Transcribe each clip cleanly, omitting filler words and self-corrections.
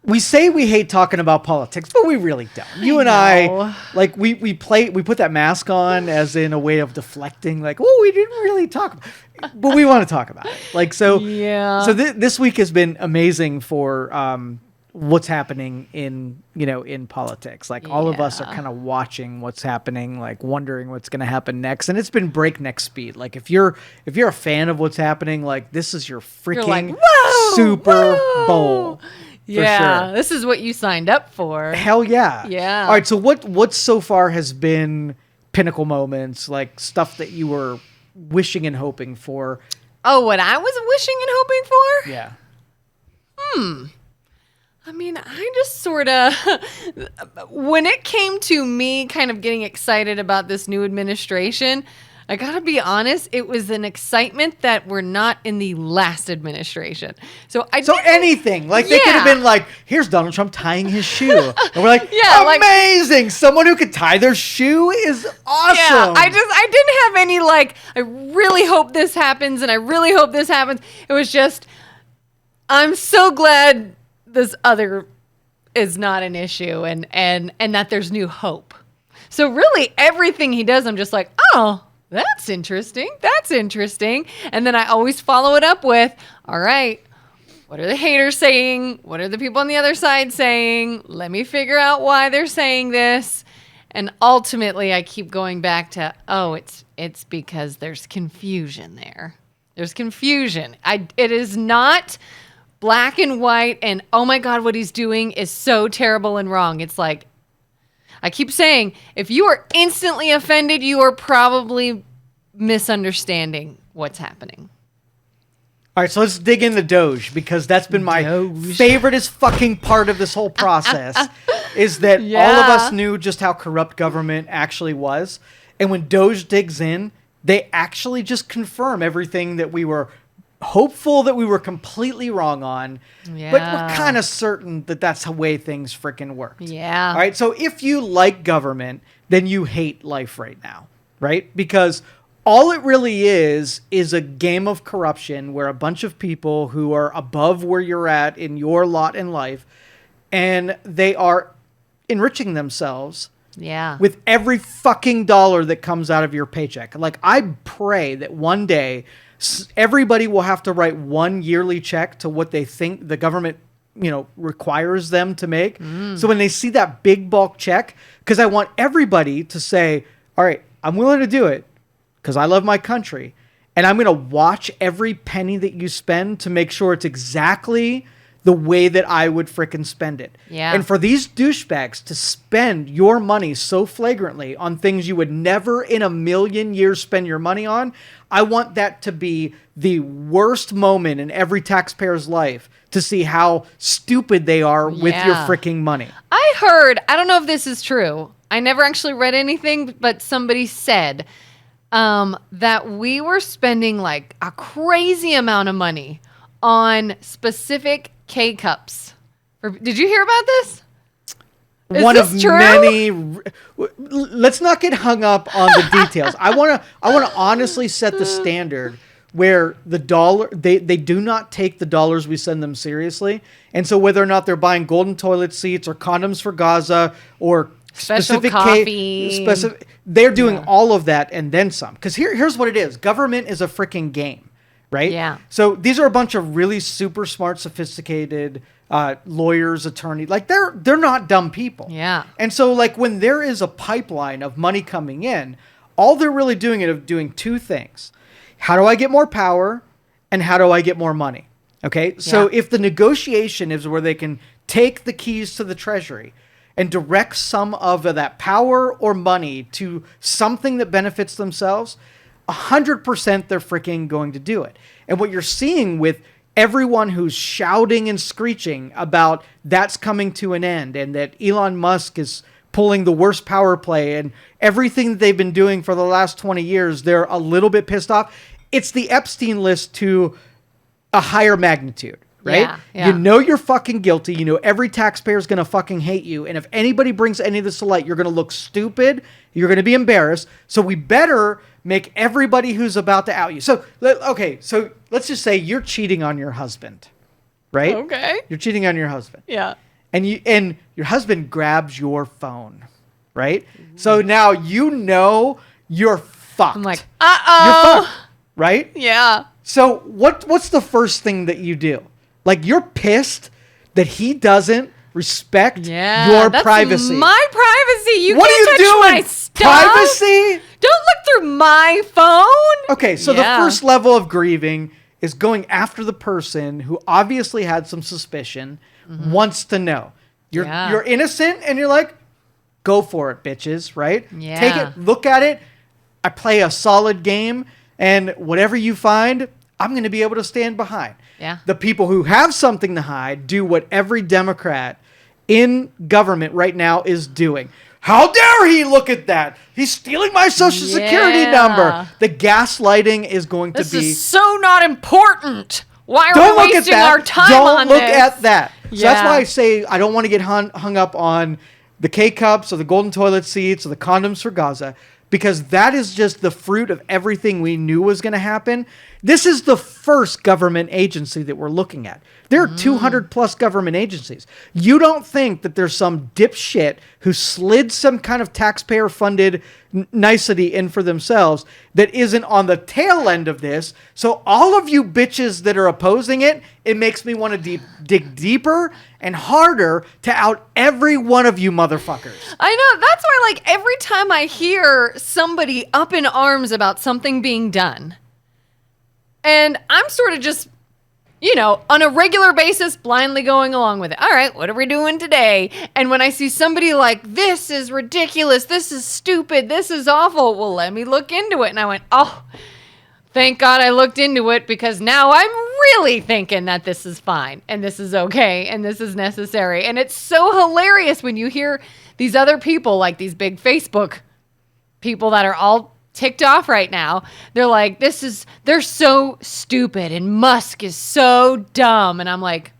we say we hate talking about politics, but we really don't. You and I, like, we put that mask on as in a way of deflecting, like, oh, we didn't really talk about, but we want to talk about it. Like, so, so this week has been amazing for what's happening in politics. Like, all of us are kind of watching what's happening, like wondering what's going to happen next. And it's been breakneck speed. Like, if you're a fan of what's happening, like, this is your freaking Super Bowl. Yeah, sure. This is what you signed up for. Hell yeah. Yeah. All right, so what so far has been pinnacle moments, like stuff that you were wishing and hoping for? Oh, what I was wishing and hoping for? Yeah. I mean, I just sort of, when it came to me kind of getting excited about this new administration, I gotta be honest, it was an excitement that we're not in the last administration. So anything, like they could have been like, here's Donald Trump tying his shoe. And we're like, amazing. Someone who could tie their shoe is awesome. Yeah, I didn't have any like, I really hope this happens and I really hope this happens. It was just, I'm so glad this other is not an issue and that there's new hope. So really everything he does, I'm just like, oh, that's interesting. That's interesting. And then I always follow it up with, all right, what are the haters saying? What are the people on the other side saying? Let me figure out why they're saying this. And ultimately, I keep going back to, oh, it's because there's confusion there. There's confusion. It is not black and white and, oh my God, what he's doing is so terrible and wrong. It's like, I keep saying, if you are instantly offended, you are probably misunderstanding what's happening. All right, so let's dig into DOGE, because that's been my favoriteest fucking part of this whole process, is that all of us knew just how corrupt government actually was. And when DOGE digs in, they actually just confirm everything that we were hopeful that we were completely wrong on, but we're kind of certain that that's the way things freaking worked. Yeah. All right, so if you like government, then you hate life right now, right? Because all it really is a game of corruption where a bunch of people who are above where you're at in your lot in life, and they are enriching themselves with every fucking dollar that comes out of your paycheck. Like, I pray that one day everybody will have to write one yearly check to what they think the government, requires them to make. So when they see that big bulk check, because I want everybody to say, all right, I'm willing to do it because I love my country. And I'm going to watch every penny that you spend to make sure it's exactly the way that I would frickin' spend it. Yeah. And for these douchebags to spend your money so flagrantly on things you would never in a million years spend your money on, I want that to be the worst moment in every taxpayer's life, to see how stupid they are with your freaking money. I heard, I don't know if this is true, I never actually read anything, but somebody said that we were spending like a crazy amount of money on specific K-cups. Did you hear about this? One of many. Let's not get hung up on the details. I want to honestly set the standard where the dollar, they do not take the dollars we send them seriously. And so whether or not they're buying golden toilet seats or condoms for Gaza or specific coffee, they're doing all of that and then some. Because here's what it is. Government is a freaking game. Right? Yeah. So these are a bunch of really super smart, sophisticated lawyers, attorneys. Like, they're not dumb people. Yeah. And so, like, when there is a pipeline of money coming in, all they're really doing is doing two things. How do I get more power? And how do I get more money? Okay? So if the negotiation is where they can take the keys to the treasury and direct some of that power or money to something that benefits themselves, 100% they're freaking going to do it. And what you're seeing with everyone who's shouting and screeching about that's coming to an end and that Elon Musk is pulling the worst power play and everything that they've been doing for the last 20 years, they're a little bit pissed off. It's the Epstein list to a higher magnitude, right? Yeah. You know you're fucking guilty. You know every taxpayer is going to fucking hate you. And if anybody brings any of this to light, you're going to look stupid. You're going to be embarrassed. So we better make everybody who's about to out you. So, okay, so let's just say you're cheating on your husband, right? Okay. You're cheating on your husband. Yeah. and your husband grabs your phone, right? So now you're fucked. I'm like, You're fucked, right? Yeah. So what's the first thing that you do? Like, you're pissed that he doesn't respect your that's privacy. My privacy. You what can't are you touch doing? my stuff. Privacy? Don't look through my phone. Okay, so the first level of grieving is going after the person who obviously had some suspicion, wants to know. You're innocent, and you're like, go for it, bitches, right? Yeah. Take it, look at it. I play a solid game, and whatever you find, I'm going to be able to stand behind. Yeah. The people who have something to hide do what every Democrat in government right now is doing. How dare he look at that? He's stealing my social security number. The gaslighting is going to be... This is so not important. Why are Don't we look wasting at that. our time Don't on look this? at that. So Yeah. that's why I say I don't want to get hung up on the K-cups or the golden toilet seats or the condoms for Gaza, because that is just the fruit of everything we knew was going to happen. This is the first government agency that we're looking at. There are 200 plus government agencies. You don't think that there's some dipshit who slid some kind of taxpayer funded nicety in for themselves that isn't on the tail end of this. So all of you bitches that are opposing it, it makes me want to dig deeper and harder to out every one of you motherfuckers. I know. That's why, like, every time I hear somebody up in arms about something being done, and I'm sort of just, on a regular basis, blindly going along with it. All right, what are we doing today? And when I see somebody like, this is ridiculous, this is stupid, this is awful, well, let me look into it. And I went, oh, thank God I looked into it, because now I'm really thinking that this is fine and this is okay and this is necessary. And it's so hilarious when you hear these other people, like these big Facebook people that are all ticked off right now. They're like, they're so stupid and Musk is so dumb. And I'm like,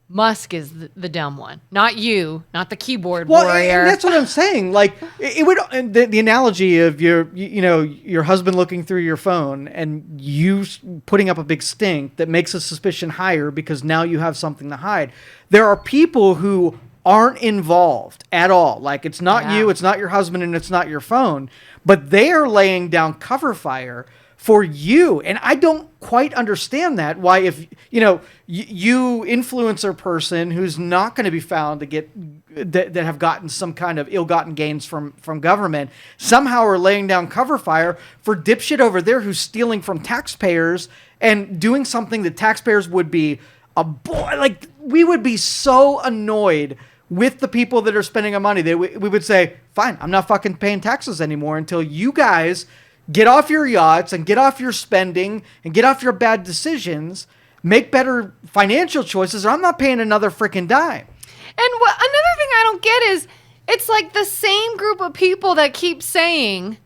Musk is the dumb one, not you, not the keyboard warrior. And that's what I'm saying. Like, it would, the analogy of your husband looking through your phone and you putting up a big stink that makes a suspicion higher because now you have something to hide. There are people who aren't involved at all. Like, it's not you, it's not your husband, and it's not your phone, but they are laying down cover fire for you. And I don't quite understand that. Why, if, you influencer person who's not going to be found to get, that have gotten some kind of ill-gotten gains from government, somehow are laying down cover fire for dipshit over there who's stealing from taxpayers and doing something that taxpayers would be we would be so annoyed with the people that are spending our money. We would say, fine, I'm not fucking paying taxes anymore until you guys get off your yachts and get off your spending and get off your bad decisions, make better financial choices, or I'm not paying another freaking dime. And another thing I don't get is, it's like the same group of people that keep saying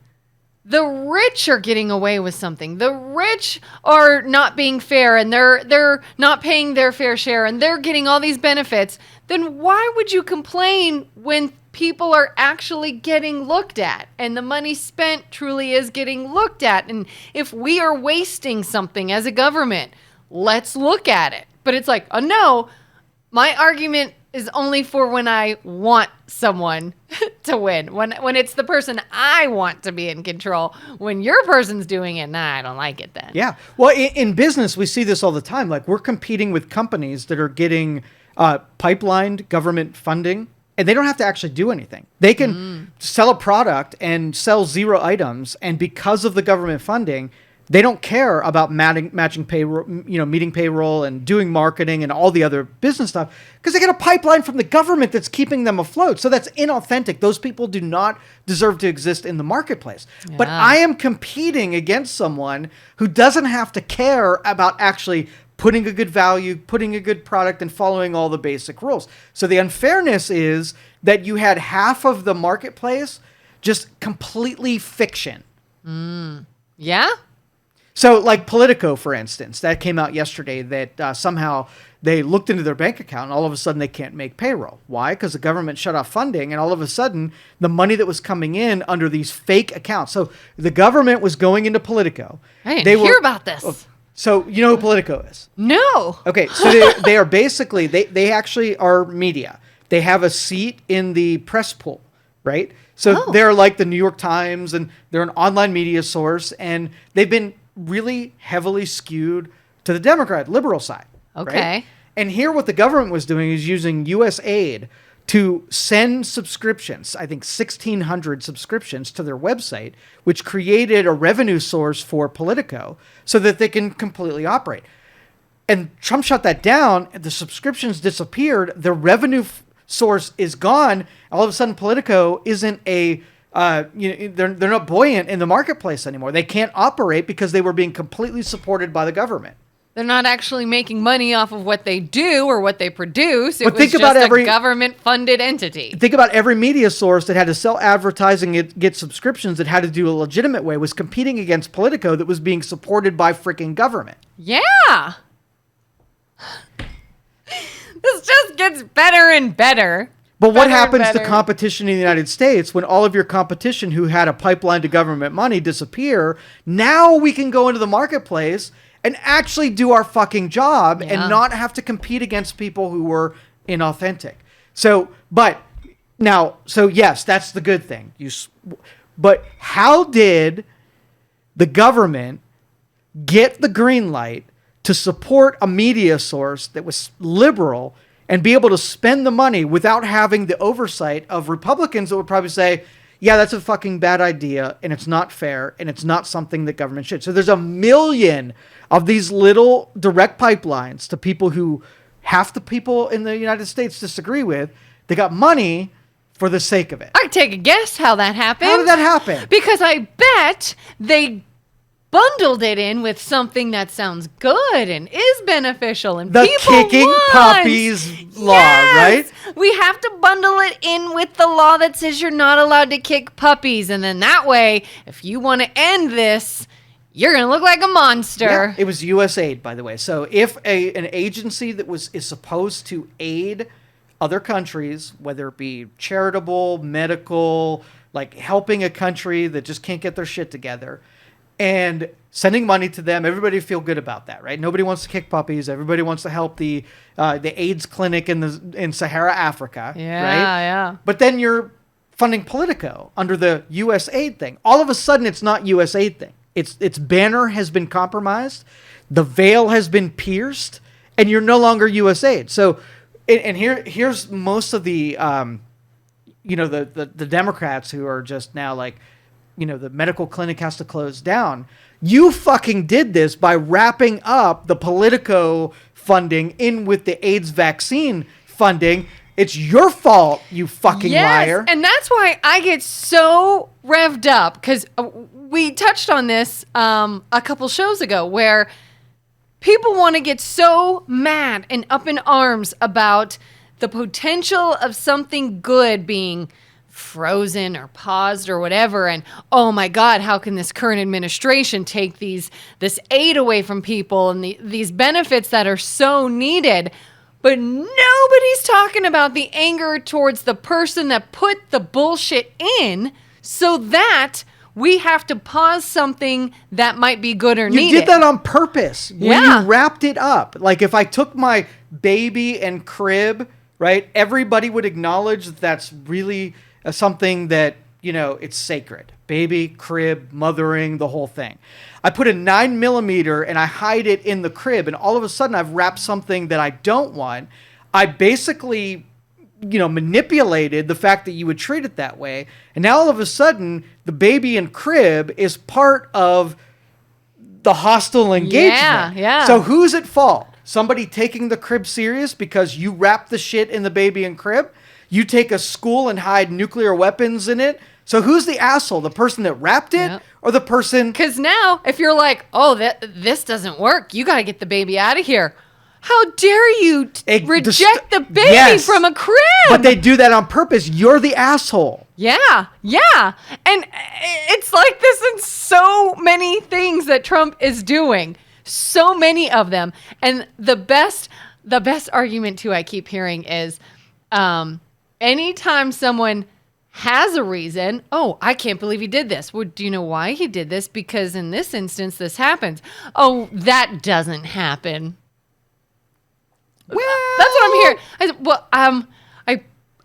the rich are getting away with something. The rich are not being fair, and they're not paying their fair share, and they're getting all these benefits. Then why would you complain when people are actually getting looked at and the money spent truly is getting looked at? And if we are wasting something as a government, let's look at it. But it's like, oh no, my argument is only for when I want someone to win. When it's the person I want to be in control. When your person's doing it, nah, I don't like it then. Yeah. Well, in business, we see this all the time. Like, we're competing with companies that are getting pipelined government funding, and they don't have to actually do anything. They can sell a product and sell 0 items, and because of the government funding, they don't care about matching payroll, meeting payroll and doing marketing and all the other business stuff, because they get a pipeline from the government that's keeping them afloat. So that's inauthentic. Those people do not deserve to exist in the marketplace. Yeah. But I am competing against someone who doesn't have to care about actually putting a good value, putting a good product, and following all the basic rules. So the unfairness is that you had half of the marketplace just completely fiction. Yeah? So, like Politico, for instance, that came out yesterday, that somehow they looked into their bank account and all of a sudden they can't make payroll. Why? Because the government shut off funding, and all of a sudden the money that was coming in under these fake accounts. So the government was going into Politico. I didn't hear about this. So you know who Politico is? No. Okay, so they are basically, they actually are media. they have a seat in the press pool, right? So they're like the New York Times, and they're an online media source, and they've been really heavily skewed to the Democrat liberal side. Okay. Right? And here what the government was doing is using U.S. aid to send subscriptions, I think 1,600 subscriptions to their website, which created a revenue source for Politico so that they can completely operate. And Trump shut that down. The subscriptions disappeared. The revenue source is gone. All of a sudden, Politico isn't they're not buoyant in the marketplace anymore. They can't operate because they were being completely supported by the government. They're not actually making money off of what they do or what they produce. It But was think just about a government-funded entity. Think about every media source that had to sell advertising, get subscriptions, that had to do a legitimate way, was competing against Politico that was being supported by freaking government. Yeah. This just gets better and better. But what happens to competition in the United States when all of your competition who had a pipeline to government money disappear? Now we can go into the marketplace and actually do our fucking job and not have to compete against people who were inauthentic. So yes, that's the good thing. But how did the government get the green light to support a media source that was liberal and be able to spend the money without having the oversight of Republicans that would probably say, yeah, that's a fucking bad idea, and it's not fair, and it's not something that government should. So there's a million of these little direct pipelines to people who half the people in the United States disagree with. They got money for the sake of it. I take a guess how that happened. How did that happen? Because I bet they bundled it in with something that sounds good and is beneficial, and the people kicking puppies law, right? We have to bundle it in with the law that says you're not allowed to kick puppies, and then that way, if you want to end this, you're gonna look like a monster. Yeah, it was U.S. aid, by the way. So if an agency that is supposed to aid other countries, whether it be charitable, medical, like helping a country that just can't get their shit together, and sending money to them, everybody feel good about that, right? Nobody wants to kick puppies. Everybody wants to help the AIDS clinic in Sahara, Africa, right? Yeah. But then you're funding Politico under the U.S. aid thing. All of a sudden, it's not U.S. aid thing. Its banner has been compromised, the veil has been pierced, and you're no longer U.S. aid. So, and here's most of the the Democrats who are just now like, the medical clinic has to close down. You fucking did this by wrapping up the Politico funding in with the AIDS vaccine funding. It's your fault, you fucking liar. And that's why I get so revved up, because we touched on this a couple shows ago, where people want to get so mad and up in arms about the potential of something good being frozen or paused or whatever, and oh my God, how can this current administration take this aid away from people and these benefits that are so needed? But nobody's talking about the anger towards the person that put the bullshit in, so that we have to pause something that might be good or needed. You did that on purpose. When you wrapped it up. Like if I took my baby and crib, right, everybody would acknowledge that that's really something that, it's sacred. Baby, crib, mothering, the whole thing. I put a 9mm and I hide it in the crib, and all of a sudden I've wrapped something that I don't want. I basically, manipulated the fact that you would treat it that way. And now all of a sudden the baby and crib is part of the hostile engagement. Yeah. So who's at fault? Somebody taking the crib serious because you wrap the shit in the baby and crib? You take a school and hide nuclear weapons in it? So who's the asshole? The person that wrapped it or the person? Because now, if you're like, oh, this doesn't work, you got to get the baby out of here. How dare you reject the baby from a crib? But they do that on purpose. You're the asshole. Yeah. And it's like this in so many things that Trump is doing. So many of them. And the best argument, too, I keep hearing is anytime someone has a reason, oh, I can't believe he did this. Well, do you know why he did this? Because in this instance, this happens. Oh, that doesn't happen. Well, That's what I'm hearing.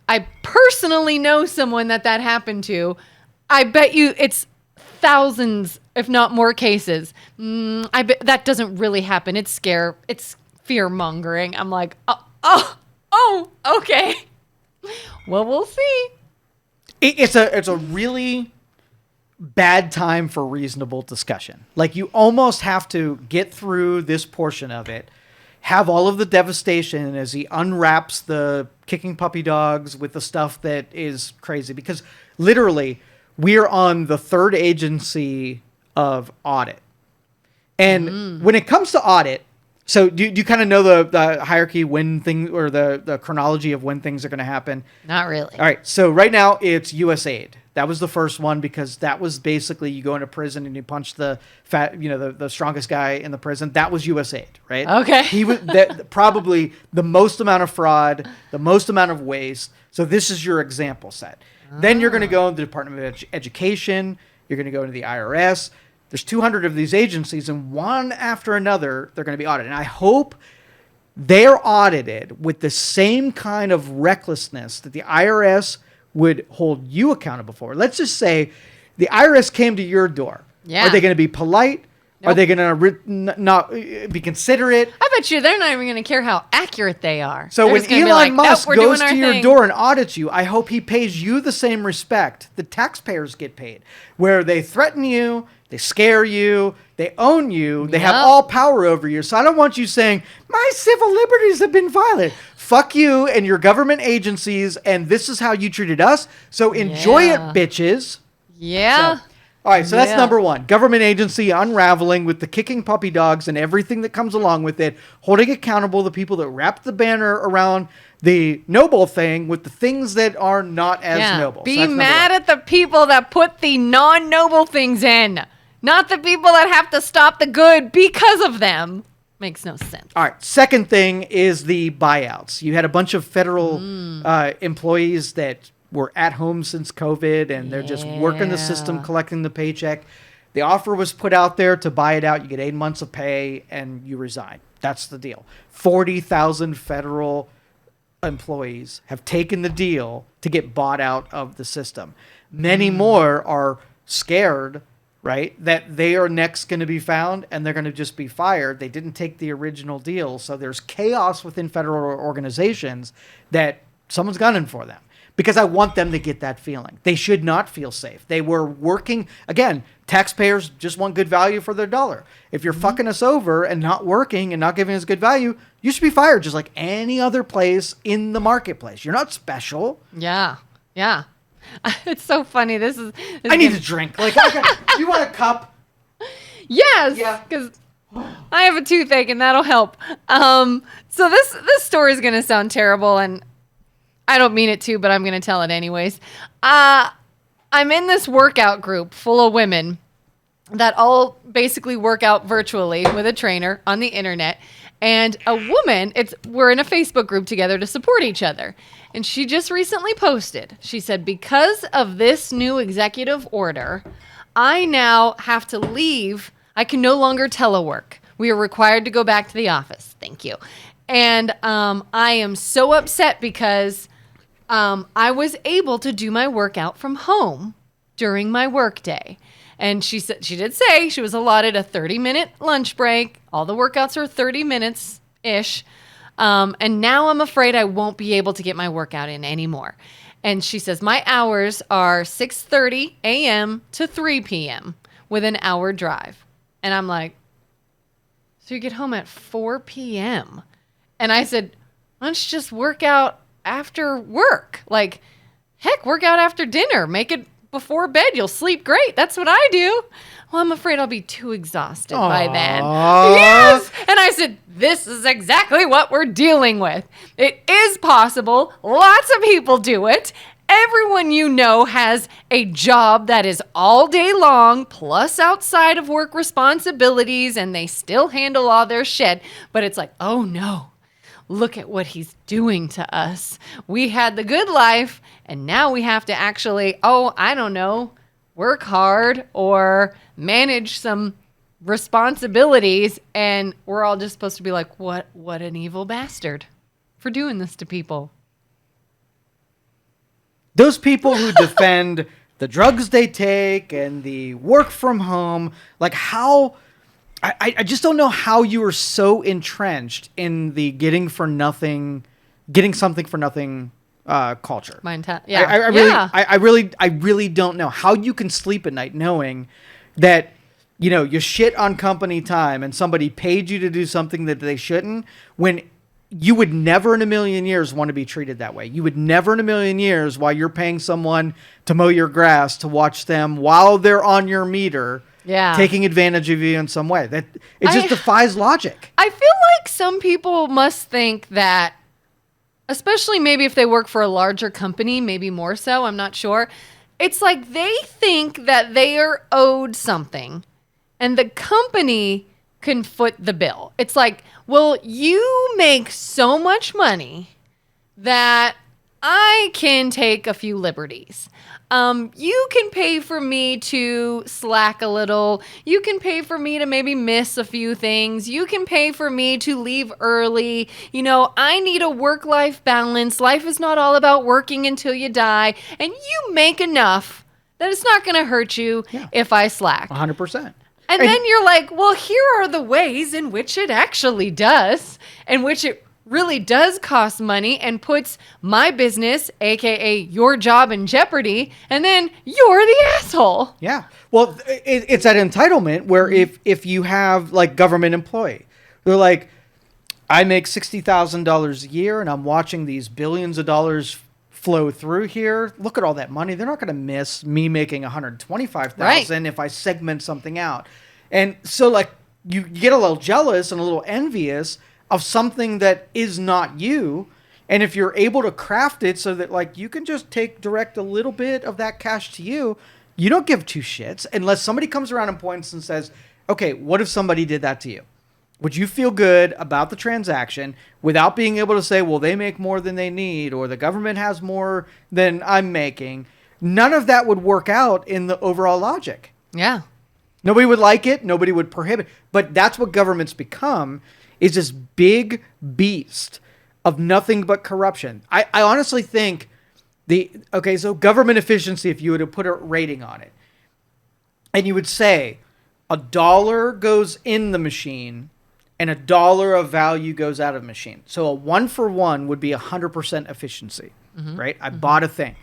I personally know someone that happened to. I bet you it's thousands, if not more cases. I bet that doesn't really happen. It's fear mongering. I'm like, oh, okay. Well, we'll see. It's a really bad time for reasonable discussion. Like, you almost have to get through this portion of it, have all of the devastation as he unwraps the kicking puppy dogs with the stuff that is crazy. Because literally, we're on the third agency of audit. And when it comes to audit, so do you kind of know the hierarchy when things, or the chronology of when things are going to happen? Not really. All right. So right now it's USAID. That was the first one, because that was basically you go into prison and you punch the the strongest guy in the prison. That was USAID, right? Okay. He was probably the most amount of fraud, the most amount of waste. So this is your example set. Then you're going to go into the Department of Education. You're going to go into the IRS. There's 200 of these agencies, and one after another, they're going to be audited. And I hope they're audited with the same kind of recklessness that the IRS would hold you accountable for. Let's just say the IRS came to your door. Yeah. Are they going to be polite? Nope. Are they going to not be considerate? I bet you they're not even going to care how accurate they are. So They're when just gonna be Elon like, Musk "Nope, we're goes doing to our your thing." door and audits you, I hope he pays you the same respect the taxpayers get paid, where they threaten you, they scare you, they own you, they have Yep. all power over you. So I don't want you saying, my civil liberties have been violated. Fuck you and your government agencies, and this is how you treated us. So enjoy Yeah. it, bitches. Yeah. So, all right, so that's Yeah. number one. Government agency unraveling with the kicking puppy dogs and everything that comes along with it, holding accountable the people that wrapped the banner around the noble thing with the things that are not as noble. So Be that's number mad one. at the people that put the non-noble things in, not the people that have to stop the good because of them. Makes no sense. All right, second thing is the buyouts. You had a bunch of federal employees that were at home since COVID, and they're just working the system, Yeah. collecting the paycheck. The offer was put out there to buy it out. You get 8 months of pay, and you resign. That's the deal. 40,000 federal employees have taken the deal to get bought out of the system. Many more are scared, right, that they are next going to be found and they're going to just be fired. They didn't take the original deal. So there's chaos within federal organizations that someone's gunning for them. Because I want them to get that feeling. They should not feel safe. They were working. Again, taxpayers just want good value for their dollar. If you're fucking us over and not working and not giving us good value, you should be fired just like any other place in the marketplace. You're not special. Yeah. Yeah. It's so funny. This I need a drink. Like, you want a cup? Yes. Yeah. Because I have a toothache and that'll help. So this story is going to sound terrible, and I don't mean it to, but I'm going to tell it anyways. I'm in this workout group full of women that all basically work out virtually with a trainer on the internet. And a woman, we're in a Facebook group together to support each other. And she just recently posted, she said, because of this new executive order, I now have to leave. I can no longer telework. We are required to go back to the office. Thank you. And I am so upset because I was able to do my workout from home during my work day. And she said she did say she was allotted a 30-minute lunch break. All the workouts are 30 minutes-ish. And now I'm afraid I won't be able to get my workout in anymore. And she says my hours are 6:30 a.m. to 3 p.m. with an hour drive. And I'm like, so you get home at 4 p.m. And I said, why don't you just work out after work? Like, heck, work out after dinner. Make it before bed. You'll sleep great. That's what I do. Well, I'm afraid I'll be too exhausted by then. Yes. And I said, this is exactly what we're dealing with. It is possible. Lots of people do it. Everyone you know has a job that is all day long, plus outside of work responsibilities, and they still handle all their shit. But it's like, oh no. Look at what he's doing to us. We had the good life, and now we have to actually, I don't know, work hard or manage some responsibilities, and we're all just supposed to be like, what an evil bastard for doing this to people. Those people who defend the drugs they take and the work from home, like how... I just don't know how you are so entrenched in the getting something for nothing culture. Yeah. I really don't know how you can sleep at night knowing that, you know, you shit on company time and somebody paid you to do something that they shouldn't, when you would never in a million years want to be treated that way. You would never in a million years, while you're paying someone to mow your grass, to watch them while they're on your meter, taking advantage of you in some way. That it just defies logic. I feel like some people must think that, especially maybe if they work for a larger company, maybe more so, I'm not sure. It's like they think that they are owed something and the company can foot the bill. It's like, well, you make so much money that I can take a few liberties. You can pay for me to slack a little. You can pay for me to maybe miss a few things. You can pay for me to leave early. You know, I need a work-life balance. Life is not all about working until you die. And you make enough that it's not going to hurt you if I slack. 100%. And then you're like, well, here are the ways in which it actually does, in which it really does cost money and puts my business, aka your job, in jeopardy, and then you're the asshole. Yeah. Well, it's that entitlement where if you have like government employee, they're like, I make $60,000 a year and I'm watching these billions of dollars flow through here. Look at all that money. They're not going to miss me making $125,000 if I segment something out. And so like you get a little jealous and a little envious of something that is not you. And if you're able to craft it so that like you can just direct a little bit of that cash to you, you don't give two shits unless somebody comes around and points and says, okay, what if somebody did that to you? Would you feel good about the transaction without being able to say, well, they make more than they need, or the government has more than I'm making? None of that would work out in the overall logic. Yeah. Nobody would like it. Nobody would prohibit. But that's what government's become, is this big beast of nothing but corruption. I honestly think so government efficiency, if you were to put a rating on it, and you would say $1 goes in the machine and $1 of value goes out of the machine. So a 1-for-1 would be 100% efficiency, right? I bought a thing.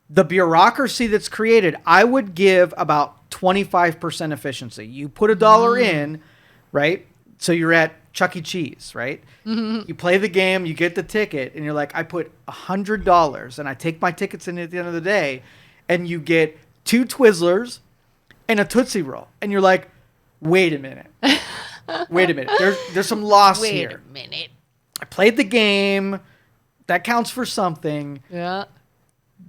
The bureaucracy that's created, I would give about 25% efficiency. You put $1 in, right? So you're at Chuck E. Cheese, right? You play the game, you get the ticket, and you're like, I put $100, and I take my tickets in at the end of the day, and you get 2 Twizzlers and a Tootsie Roll. And you're like, wait a minute. Wait a minute. There's some loss here. Wait a minute. I played the game. That counts for something. Yeah.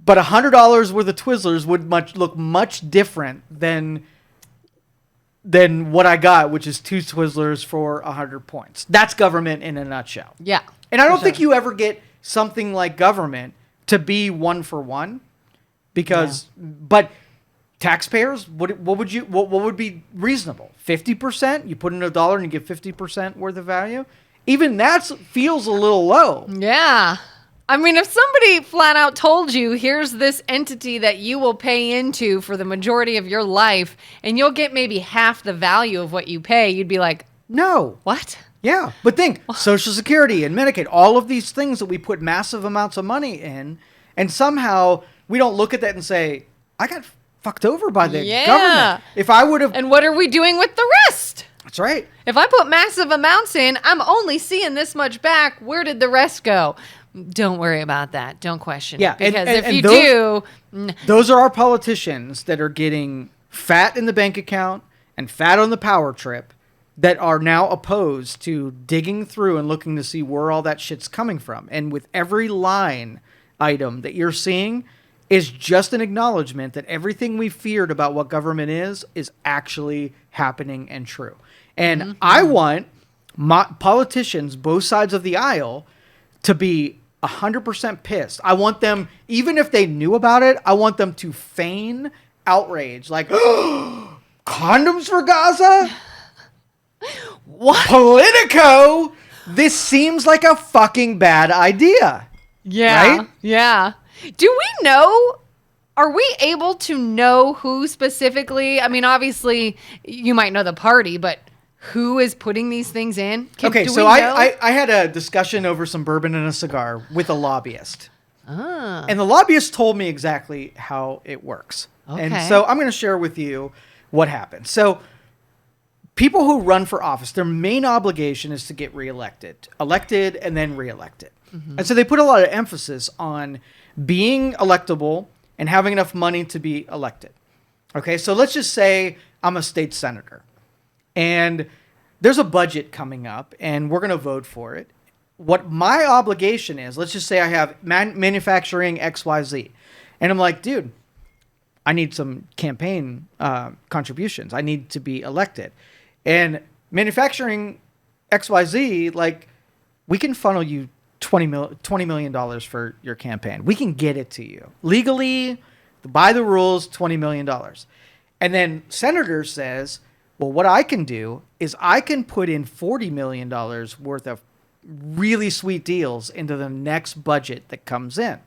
But $100 worth of Twizzlers would look much different than what I got, which is 2 Twizzlers for 100 points. That's government in a nutshell. Yeah. And I don't think you ever get something like government to be 1-for-1, because, but taxpayers, what would be reasonable? 50%? You put in $1 and you get 50% worth of value? Even that feels a little low. Yeah. I mean, if somebody flat out told you, here's this entity that you will pay into for the majority of your life, and you'll get maybe half the value of what you pay, you'd be like, no. What? Yeah. But think, Social Security and Medicaid, all of these things that we put massive amounts of money in, and somehow we don't look at that and say, I got fucked over by the government. If I would have... And what are we doing with the rest? That's right. If I put massive amounts in, I'm only seeing this much back. Where did the rest go? Don't worry about that. Don't question it. Because if you do... Those are our politicians that are getting fat in the bank account and fat on the power trip that are now opposed to digging through and looking to see where all that shit's coming from. And with every line item that you're seeing is just an acknowledgement that everything we feared about what government is actually happening and true. And I want politicians, both sides of the aisle, to be 100% pissed. I want them, even if they knew about it, I want them to feign outrage. Like, condoms for Gaza? What? Politico? This seems like a fucking bad idea. Yeah. Right? Yeah. Do we know? Are we able to know who specifically? I mean, obviously, you might know the party, but who is putting these things in? Okay, so I had a discussion over some bourbon and a cigar with a lobbyist. Ah. And the lobbyist told me exactly how it works. Okay. And so I'm going to share with you what happens. So people who run for office, their main obligation is to get reelected, elected, and then reelected. Mm-hmm. And so they put a lot of emphasis on being electable and having enough money to be elected. Okay, so let's just say I'm a state senator and there's a budget coming up and we're going to vote for it. What my obligation is, let's just say I have manufacturing XYZ. And I'm like, dude, I need some campaign contributions. I need to be elected. And manufacturing XYZ, like, we can funnel you $20 million for your campaign. We can get it to you. Legally, by the rules, $20 million. And then Senator says, well, what I can do is I can put in $40 million worth of really sweet deals into the next budget that comes in.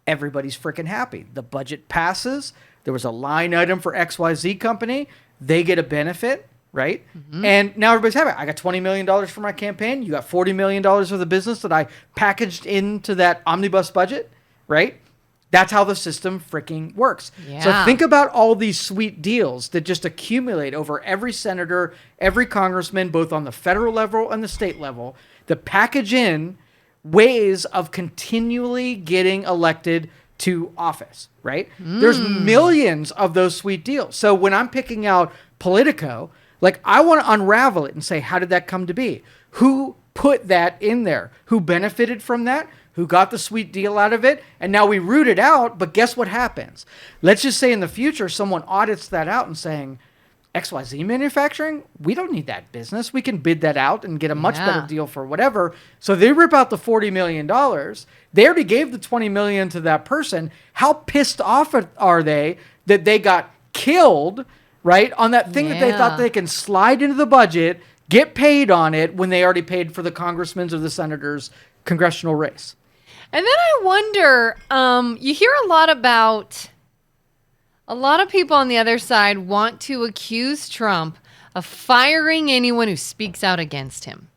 Everybody's freaking happy. The budget passes. There was a line item for XYZ company. They get a benefit, right? Mm-hmm. And now everybody's happy. I got $20 million for my campaign. You got $40 million for the business that I packaged into that omnibus budget, right? That's how the system freaking works. Yeah. So think about all these sweet deals that just accumulate over every senator, every congressman, both on the federal level and the state level, that package in ways of continually getting elected to office, right? There's millions of those sweet deals. So when I'm picking out Politico, like, I want to unravel it and say, how did that come to be? Who put that in there? Who benefited from that? Who got the sweet deal out of it? And now we root it out, but guess what happens? Let's just say in the future, someone audits that out and saying, XYZ manufacturing, we don't need that business. We can bid that out and get a much better deal for whatever. So they rip out the $40 million. They already gave the $20 million to that person. How pissed off are they that they got killed, right, on that thing that they thought they can slide into the budget, get paid on it when they already paid for the congressman's or the senator's congressional race? And then I wonder, you hear a lot about, a lot of people on the other side want to accuse Trump of firing anyone who speaks out against him.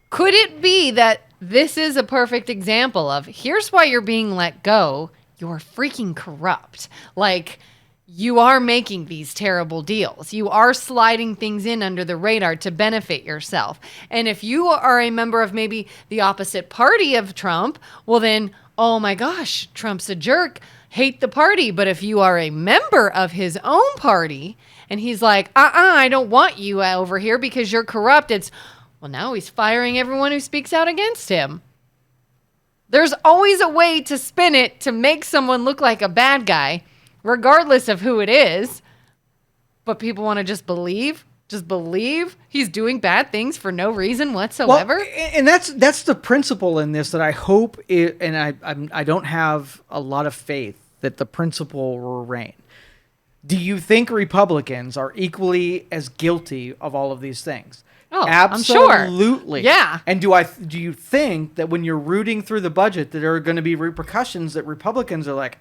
Could it be that this is a perfect example of, here's why you're being let go, you're freaking corrupt. Like, you are making these terrible deals. You are sliding things in under the radar to benefit yourself. And if you are a member of maybe the opposite party of Trump, well then, oh my gosh, Trump's a jerk, hate the party. But if you are a member of his own party and he's like, I don't want you over here because you're corrupt, it's, well, now he's firing everyone who speaks out against him. There's always a way to spin it to make someone look like a bad guy, regardless of who it is. But people want to just believe he's doing bad things for no reason whatsoever. Well, and that's the principle in this that I hope and I don't have a lot of faith that the principle will reign. Do you think Republicans are equally as guilty of all of these things? Oh, absolutely. I'm sure. Yeah. And do you think that when you're rooting through the budget that there are going to be repercussions that Republicans are like,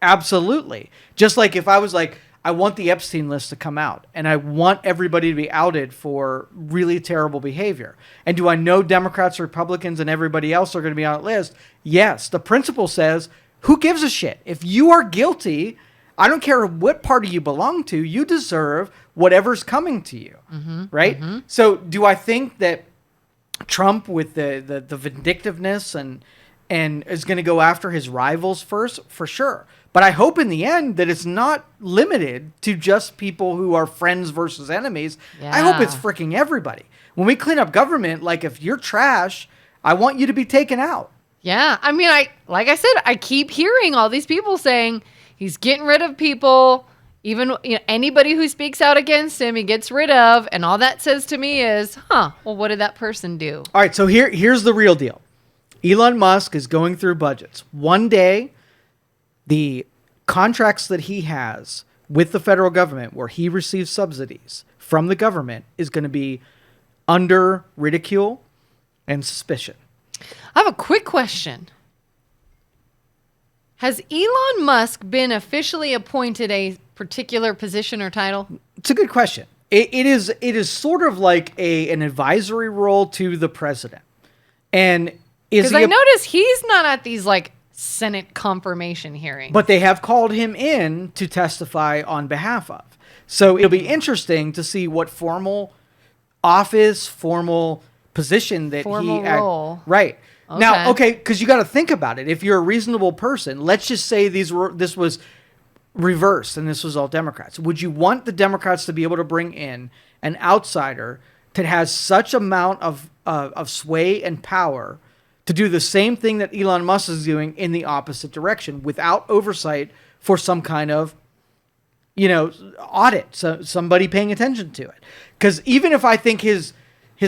absolutely. Just like if I was like, I want the Epstein list to come out and I want everybody to be outed for really terrible behavior. And do I know Democrats, Republicans, and everybody else are going to be on that list? Yes. The principle says, who gives a shit? If you are guilty, I don't care what party you belong to, you deserve whatever's coming to you. Mm-hmm, right? Mm-hmm. So do I think that Trump with the vindictiveness and is going to go after his rivals first? For sure. But I hope in the end that it's not limited to just people who are friends versus enemies. Yeah. I hope it's freaking everybody. When we clean up government, like if you're trash, I want you to be taken out. Yeah. I mean, like I said, I keep hearing all these people saying he's getting rid of people. Even anybody who speaks out against him, he gets rid of. And all that says to me is, well, what did that person do? All right. So here's the real deal. Elon Musk is going through budgets. One day, the contracts that he has with the federal government where he receives subsidies from the government is going to be under ridicule and suspicion. I have a quick question. Has Elon Musk been officially appointed a particular position or title? It's a good question. It is sort of like an advisory role to the president. And because I notice he's not at these like Senate confirmation hearings. But they have called him in to testify on behalf of. So it'll be interesting to see what formal office, formal position that formal role. Right. Okay. Now, because you got to think about it. If you're a reasonable person, let's just say this was reversed and this was all Democrats. Would you want the Democrats to be able to bring in an outsider that has such amount of sway and power to do the same thing that Elon Musk is doing in the opposite direction without oversight for some kind of, audit, so somebody paying attention to it? Because even if I think his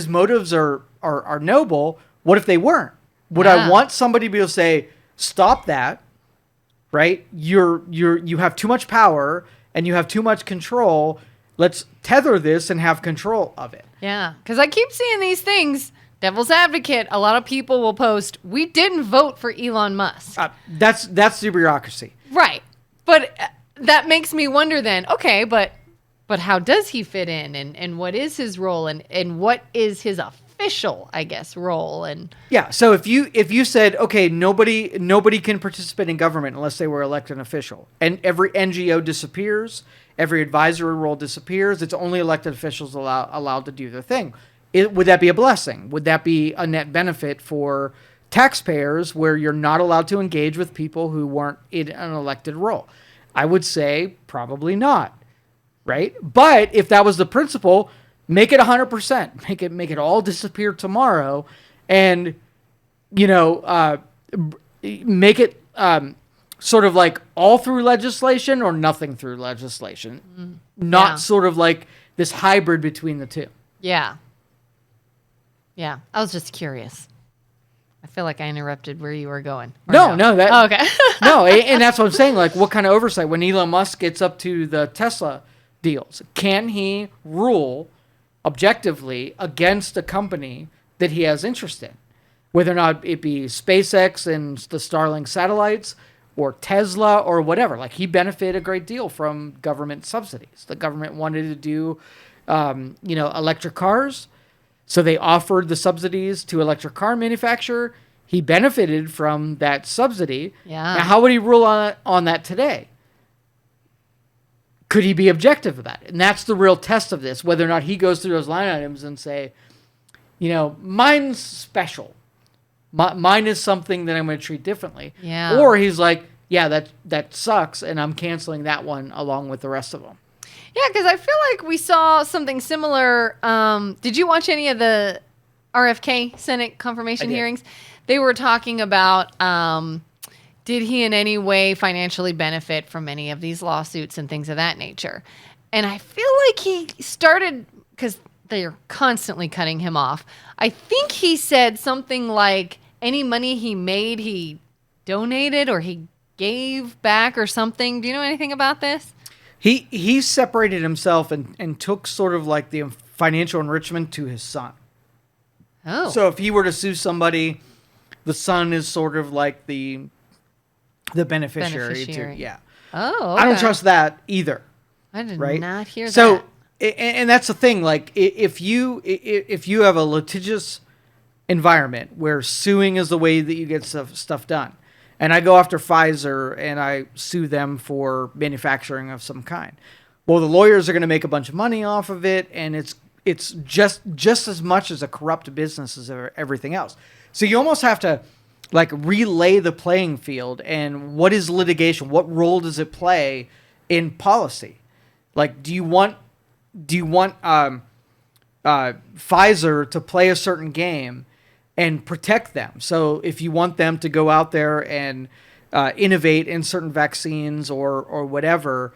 motives are noble, what if they weren't? Would I want somebody to be able to say, stop that, right? You have too much power and you have too much control. Let's tether this and have control of it. Yeah, because I keep seeing these things. Devil's advocate, a lot of people will post, we didn't vote for Elon Musk. That's the bureaucracy. Right. But that makes me wonder then, okay, but how does he fit in? And what is his role? And what is his official, I guess, role? And yeah, so if you said, okay, nobody can participate in government unless they were elected official, and every NGO disappears, every advisory role disappears, it's only elected officials allowed to do their thing. Would that be a blessing? Would that be a net benefit for taxpayers where you're not allowed to engage with people who weren't in an elected role? I would say probably not, right? But if that was the principle, make it 100%. Make it all disappear tomorrow, and make it sort of like all through legislation or nothing through legislation, not sort of like this hybrid between the two. Yeah. Yeah, I was just curious. I feel like I interrupted where you were going. No. Okay. No, and that's what I'm saying. Like, what kind of oversight when Elon Musk gets up to the Tesla deals? Can he rule objectively against a company that he has interest in, whether or not it be SpaceX and the Starlink satellites or Tesla or whatever? Like, he benefited a great deal from government subsidies. The government wanted to do, electric cars. So they offered the subsidies to electric car manufacturer. He benefited from that subsidy. Yeah. Now, how would he rule on that today? Could he be objective about it? And that's the real test of this, whether or not he goes through those line items and say, mine's special. Mine is something that I'm going to treat differently. Yeah. Or he's like, yeah, that sucks, and I'm canceling that one along with the rest of them. Yeah, because I feel like we saw something similar. Did you watch any of the RFK Senate confirmation hearings? They were talking about did he in any way financially benefit from any of these lawsuits and things of that nature? And I feel like he started, because they're constantly cutting him off. I think he said something like any money he made, he donated or he gave back or something. Do you know anything about this? He separated himself and took sort of like the financial enrichment to his son. Oh. So if he were to sue somebody, the son is sort of like the beneficiary. Yeah. Oh, okay. I don't trust that either. I did not hear that. So, and that's the thing. Like, if you have a litigious environment where suing is the way that you get stuff done, and I go after Pfizer and I sue them for manufacturing of some kind, well, the lawyers are going to make a bunch of money off of it, and it's just as much as a corrupt business as everything else. So you almost have to like relay the playing field, and what is litigation? What role does it play in policy? Like, do you want Pfizer to play a certain game and protect them? So if you want them to go out there and innovate in certain vaccines or whatever,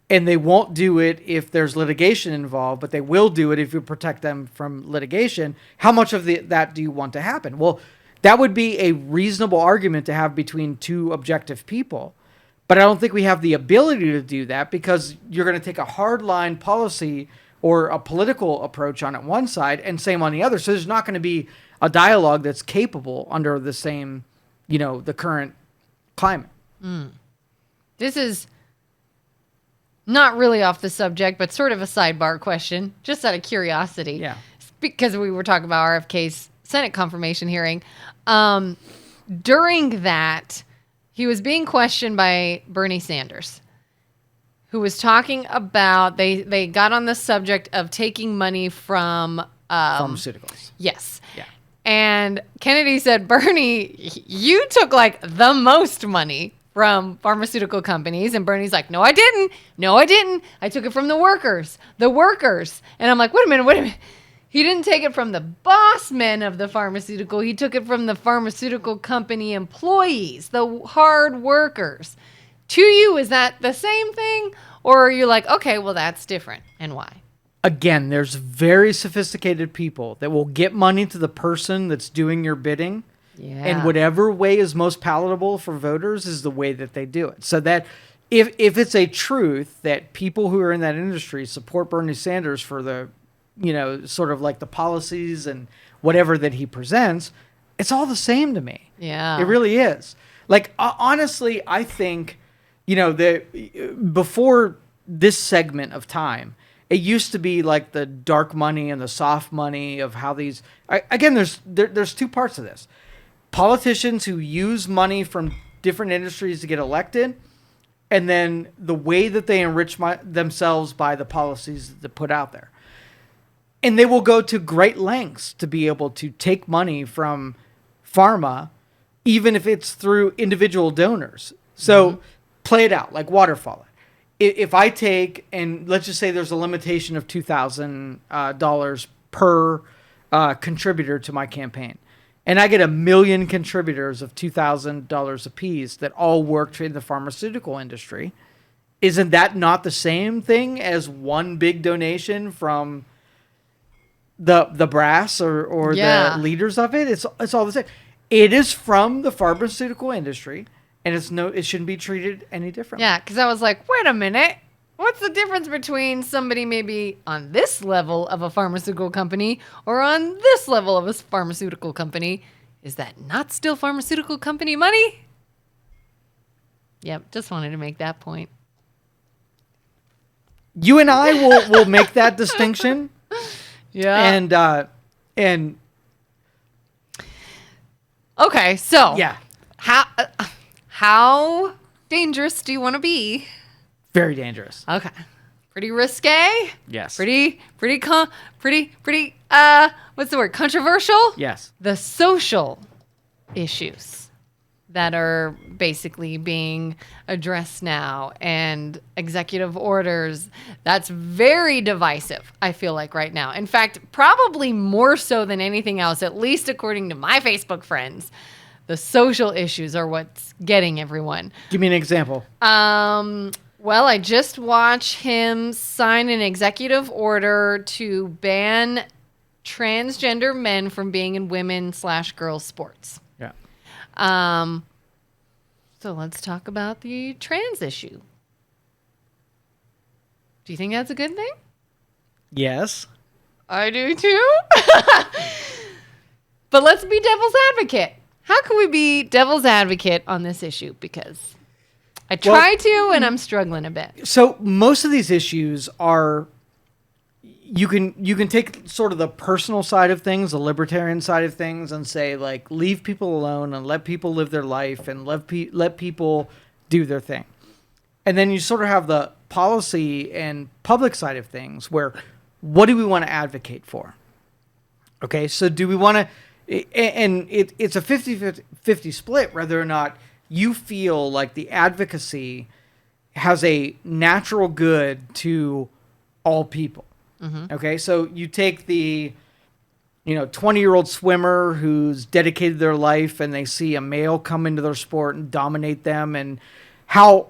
and they won't do it if there's litigation involved, but they will do it if you protect them from litigation, how much of that do you want to happen? Well, that would be a reasonable argument to have between two objective people. But I don't think we have the ability to do that, because you're going to take a hardline policy or a political approach on it one side and same on the other. So there's not going to be a dialogue that's capable under the same, the current climate. This is not really off the subject, but sort of a sidebar question, just out of curiosity. Yeah. Because we were talking about RFK's Senate confirmation hearing. During that, he was being questioned by Bernie Sanders, who was talking about, they got on the subject of taking money from... Pharmaceuticals. Yes. Yeah. And Kennedy said, Bernie, you took like the most money from pharmaceutical companies. And Bernie's like, no, I didn't. No, I didn't. I took it from the workers. The workers. And I'm like, wait a minute. He didn't take it from the boss men of the pharmaceutical. He took it from the pharmaceutical company employees, the hard workers. To you, is that the same thing? Or are you like, okay, well, that's different. And why? Again, there's very sophisticated people that will get money to the person that's doing your bidding. Yeah. And whatever way is most palatable for voters is the way that they do it. So that if it's a truth that people who are in that industry support Bernie Sanders for the, sort of like the policies and whatever that he presents, it's all the same to me. Yeah. It really is. Like, honestly, I think, before this segment of time, it used to be like the dark money and the soft money of how these, again, there's two parts of this. Politicians who use money from different industries to get elected, and then the way that they enrich themselves by the policies that they put out there. And they will go to great lengths to be able to take money from pharma, even if it's through individual donors. So play it out, like waterfall it. If I take, and let's just say there's a limitation of $2,000 per contributor to my campaign, and I get 1 million contributors of $2,000 apiece that all work in the pharmaceutical industry, isn't that not the same thing as one big donation from the brass or the leaders of it? It's all the same. It is from the pharmaceutical industry, and it shouldn't be treated any differently. Yeah, because I was like, wait a minute. What's the difference between somebody maybe on this level of a pharmaceutical company or on this level of a pharmaceutical company? Is that not still pharmaceutical company money? Yep, just wanted to make that point. You and I will make that distinction. Yeah. And okay, so yeah, how dangerous do you want to be? Very dangerous. Okay. Pretty risque? Yes. Pretty, what's the word? Controversial? Yes. The social issues that are basically being addressed now and executive orders, that's very divisive, I feel like right now. In fact, probably more so than anything else, at least according to my Facebook friends, the social issues are what's getting everyone. Give me an example. Well, I just watched him sign an executive order to ban transgender men from being in women/girls sports. Yeah. So let's talk about the trans issue. Do you think that's a good thing? Yes. I do too. But let's be devil's advocate. How can we be devil's advocate on this issue? Because I try to, and I'm struggling a bit. So most of these issues are, you can take sort of the personal side of things, the libertarian side of things, and say, like, leave people alone and let people live their life and let people do their thing. And then you sort of have the policy and public side of things where, what do we want to advocate for? Okay, so do we want to, and it's a 50-50 split whether or not you feel like the advocacy has a natural good to all people. Mm-hmm. Okay, so you take the 20-year-old swimmer who's dedicated their life and they see a male come into their sport and dominate them, and how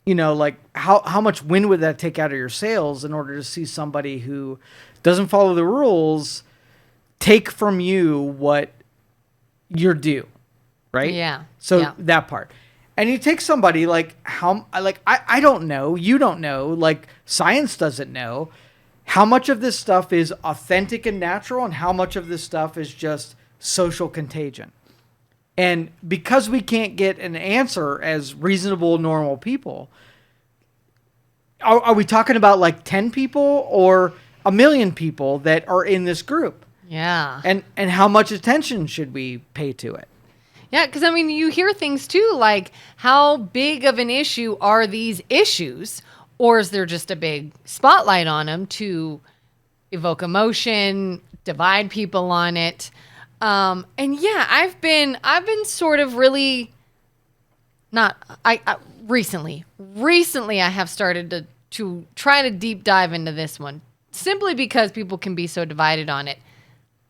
much wind would that take out of your sails in order to see somebody who doesn't follow the rules take from you what you're due, right? Yeah. So that part. And you take somebody I don't know, you don't know, like science doesn't know how much of this stuff is authentic and natural and how much of this stuff is just social contagion. And because we can't get an answer as reasonable, normal people, are we talking about like 10 people or a million people that are in this group? Yeah. And how much attention should we pay to it? Yeah, because I mean, you hear things too, like how big of an issue are these issues, or is there just a big spotlight on them to evoke emotion, divide people on it? And yeah, I've been sort of really not. I recently I have started to try to deep dive into this one simply because people can be so divided on it.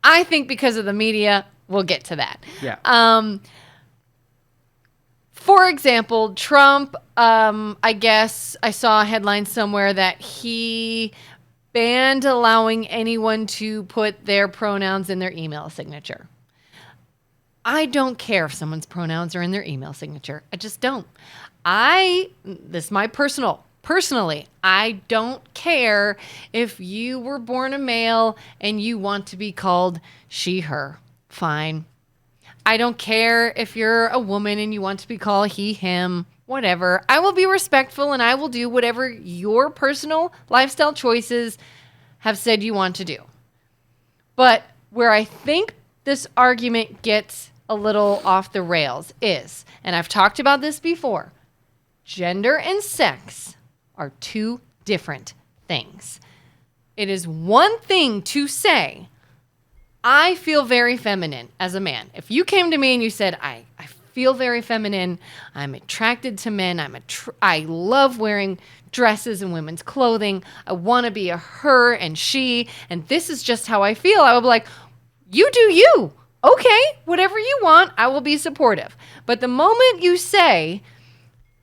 I think because of the media. We'll get to that. Yeah. For example, Trump, I guess I saw a headline somewhere that he banned allowing anyone to put their pronouns in their email signature. I don't care if someone's pronouns are in their email signature. I just don't. This is my personally, I don't care if you were born a male and you want to be called she, her. Fine. I don't care if you're a woman and you want to be called he, him, whatever. I will be respectful and I will do whatever your personal lifestyle choices have said you want to do. But where I think this argument gets a little off the rails is, and I've talked about this before, gender and sex are two different things. It is one thing to say, I feel very feminine as a man. If you came to me and you said, I feel very feminine, I'm attracted to men, I love wearing dresses and women's clothing, I want to be a her and she, and this is just how I feel, I would be like, you do you. Okay, whatever you want, I will be supportive. But the moment you say,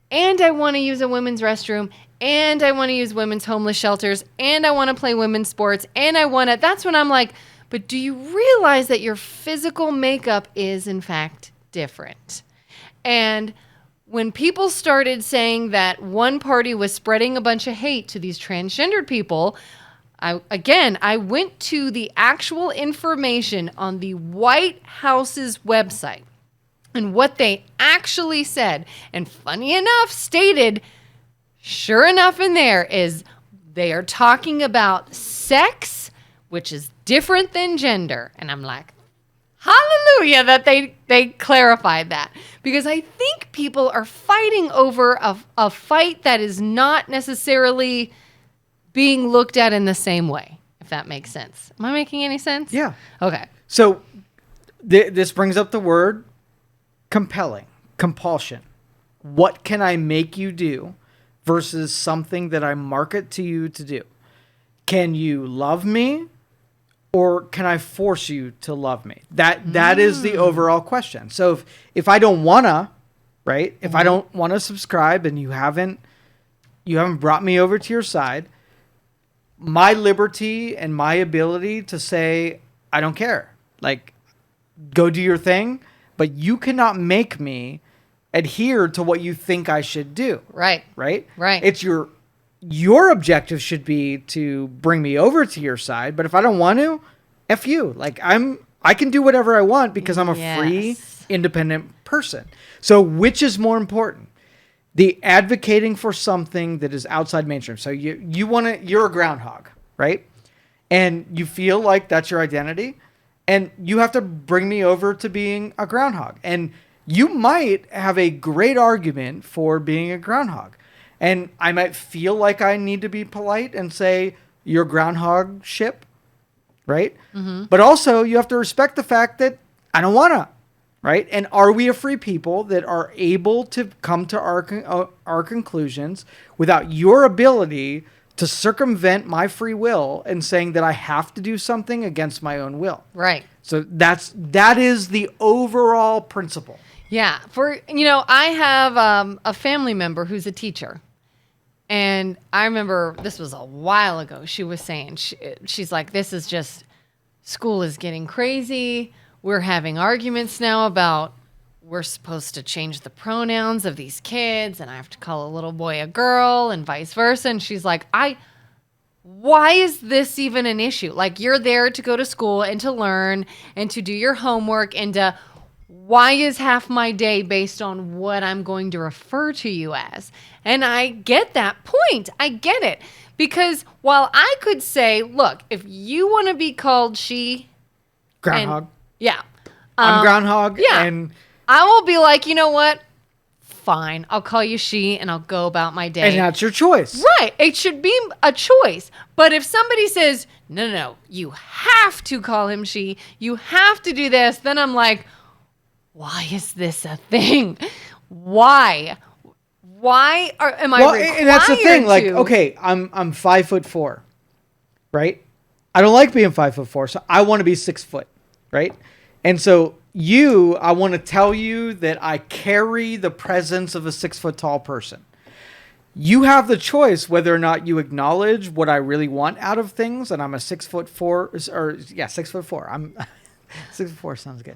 and I want to use a women's restroom, and I want to use women's homeless shelters, and I want to play women's sports, and that's when I'm like, but do you realize that your physical makeup is, in fact, different? And when people started saying that one party was spreading a bunch of hate to these transgendered people, I went to the actual information on the White House's website and what they actually said. And funny enough, stated, sure enough in there is they are talking about sex, which is different than gender. And I'm like, hallelujah that they clarified that. Because I think people are fighting over a fight that is not necessarily being looked at in the same way, if that makes sense. Am I making any sense? Yeah. Okay. So this brings up the word compelling, compulsion. What can I make you do versus something that I market to you to do? Can you love me or can I force you to love me? That is the overall question. So if I don't want to, right? If I don't want to subscribe and you haven't brought me over to your side, my liberty and my ability to say, I don't care. Like, go do your thing, but you cannot make me adhere to what you think I should do. Right. Right? Right. It's your objective should be to bring me over to your side, but if I don't want to, F you. Like, I can do whatever I want because I'm a free, independent person. So which is more important? The advocating for something that is outside mainstream. So you're a groundhog, right? And you feel like that's your identity, and you have to bring me over to being a groundhog. And you might have a great argument for being a groundhog. And I might feel like I need to be polite and say, you're groundhog ship, right? Mm-hmm. But also, you have to respect the fact that I don't want to, right? And are we a free people that are able to come to our conclusions without your ability to circumvent my free will and saying that I have to do something against my own will? Right. So that is the overall principle. Yeah. I have a family member who's a teacher. And I remember this was a while ago. She was saying, she's like, this is just, school is getting crazy. We're having arguments now about we're supposed to change the pronouns of these kids and I have to call a little boy a girl and vice versa. And she's like, why is this even an issue? Like, you're there to go to school and to learn and to do your homework and to why is half my day based on what I'm going to refer to you as? And I get that point. I get it. Because while I could say, look, if you want to be called she. Groundhog. Yeah. I'm groundhog. Yeah. And I will be like, you know what? Fine. I'll call you she and I'll go about my day. And that's your choice. Right. It should be a choice. But if somebody says, no, you have to call him she, you have to do this, then I'm like, why is this a thing? Why? Am I required and that's the thing. Like, to? okay, I'm 5'4", right? I don't like being 5'4", so I want to be 6 foot, right? And so I want to tell you that I carry the presence of a 6 foot tall person. You have the choice whether or not you acknowledge what I really want out of things, and I'm a 6'4", 6'4". I'm 6'4" sounds good.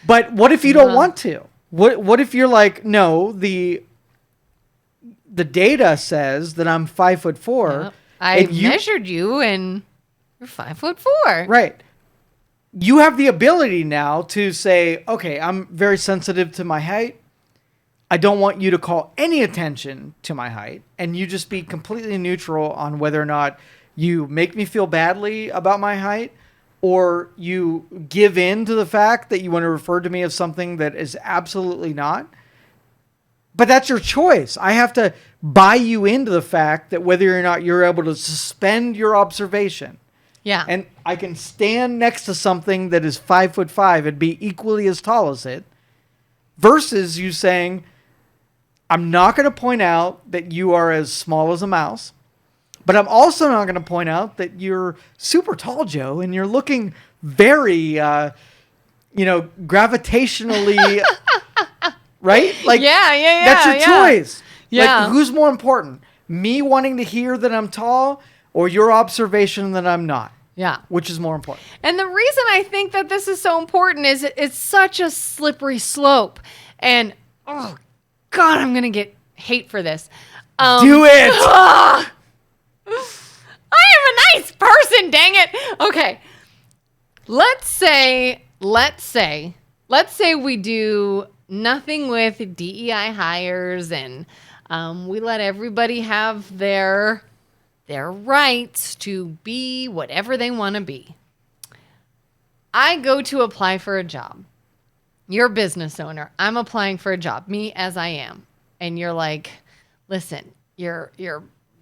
But what if you don't want to? What if you're like, no, the data says that I'm 5'4". Yep. I measured you and you're 5'4". Right. You have the ability now to say, okay, I'm very sensitive to my height. I don't want you to call any attention to my height. And you just be completely neutral on whether or not you make me feel badly about my height, or you give in to the fact that you want to refer to me as something that is absolutely not. But that's your choice. I have to buy you into the fact that whether or not you're able to suspend your observation. Yeah. And I can stand next to something that is 5'5" and be equally as tall as it, versus you saying, I'm not going to point out that you are as small as a mouse. But I'm also not going to point out that you're super tall, Joe, and you're looking very, gravitationally, right? Like, yeah. That's your choice. Yeah. Like, who's more important? Me wanting to hear that I'm tall, or your observation that I'm not? Yeah. Which is more important? And the reason I think that this is so important is it's such a slippery slope. And, oh, God, I'm going to get hate for this. Do it! I am a nice person, dang it. Okay. Let's say we do nothing with DEI hires and we let everybody have their rights to be whatever they want to be. I go to apply for a job. You're a business owner. I'm applying for a job, me as I am. And you're like, listen, you're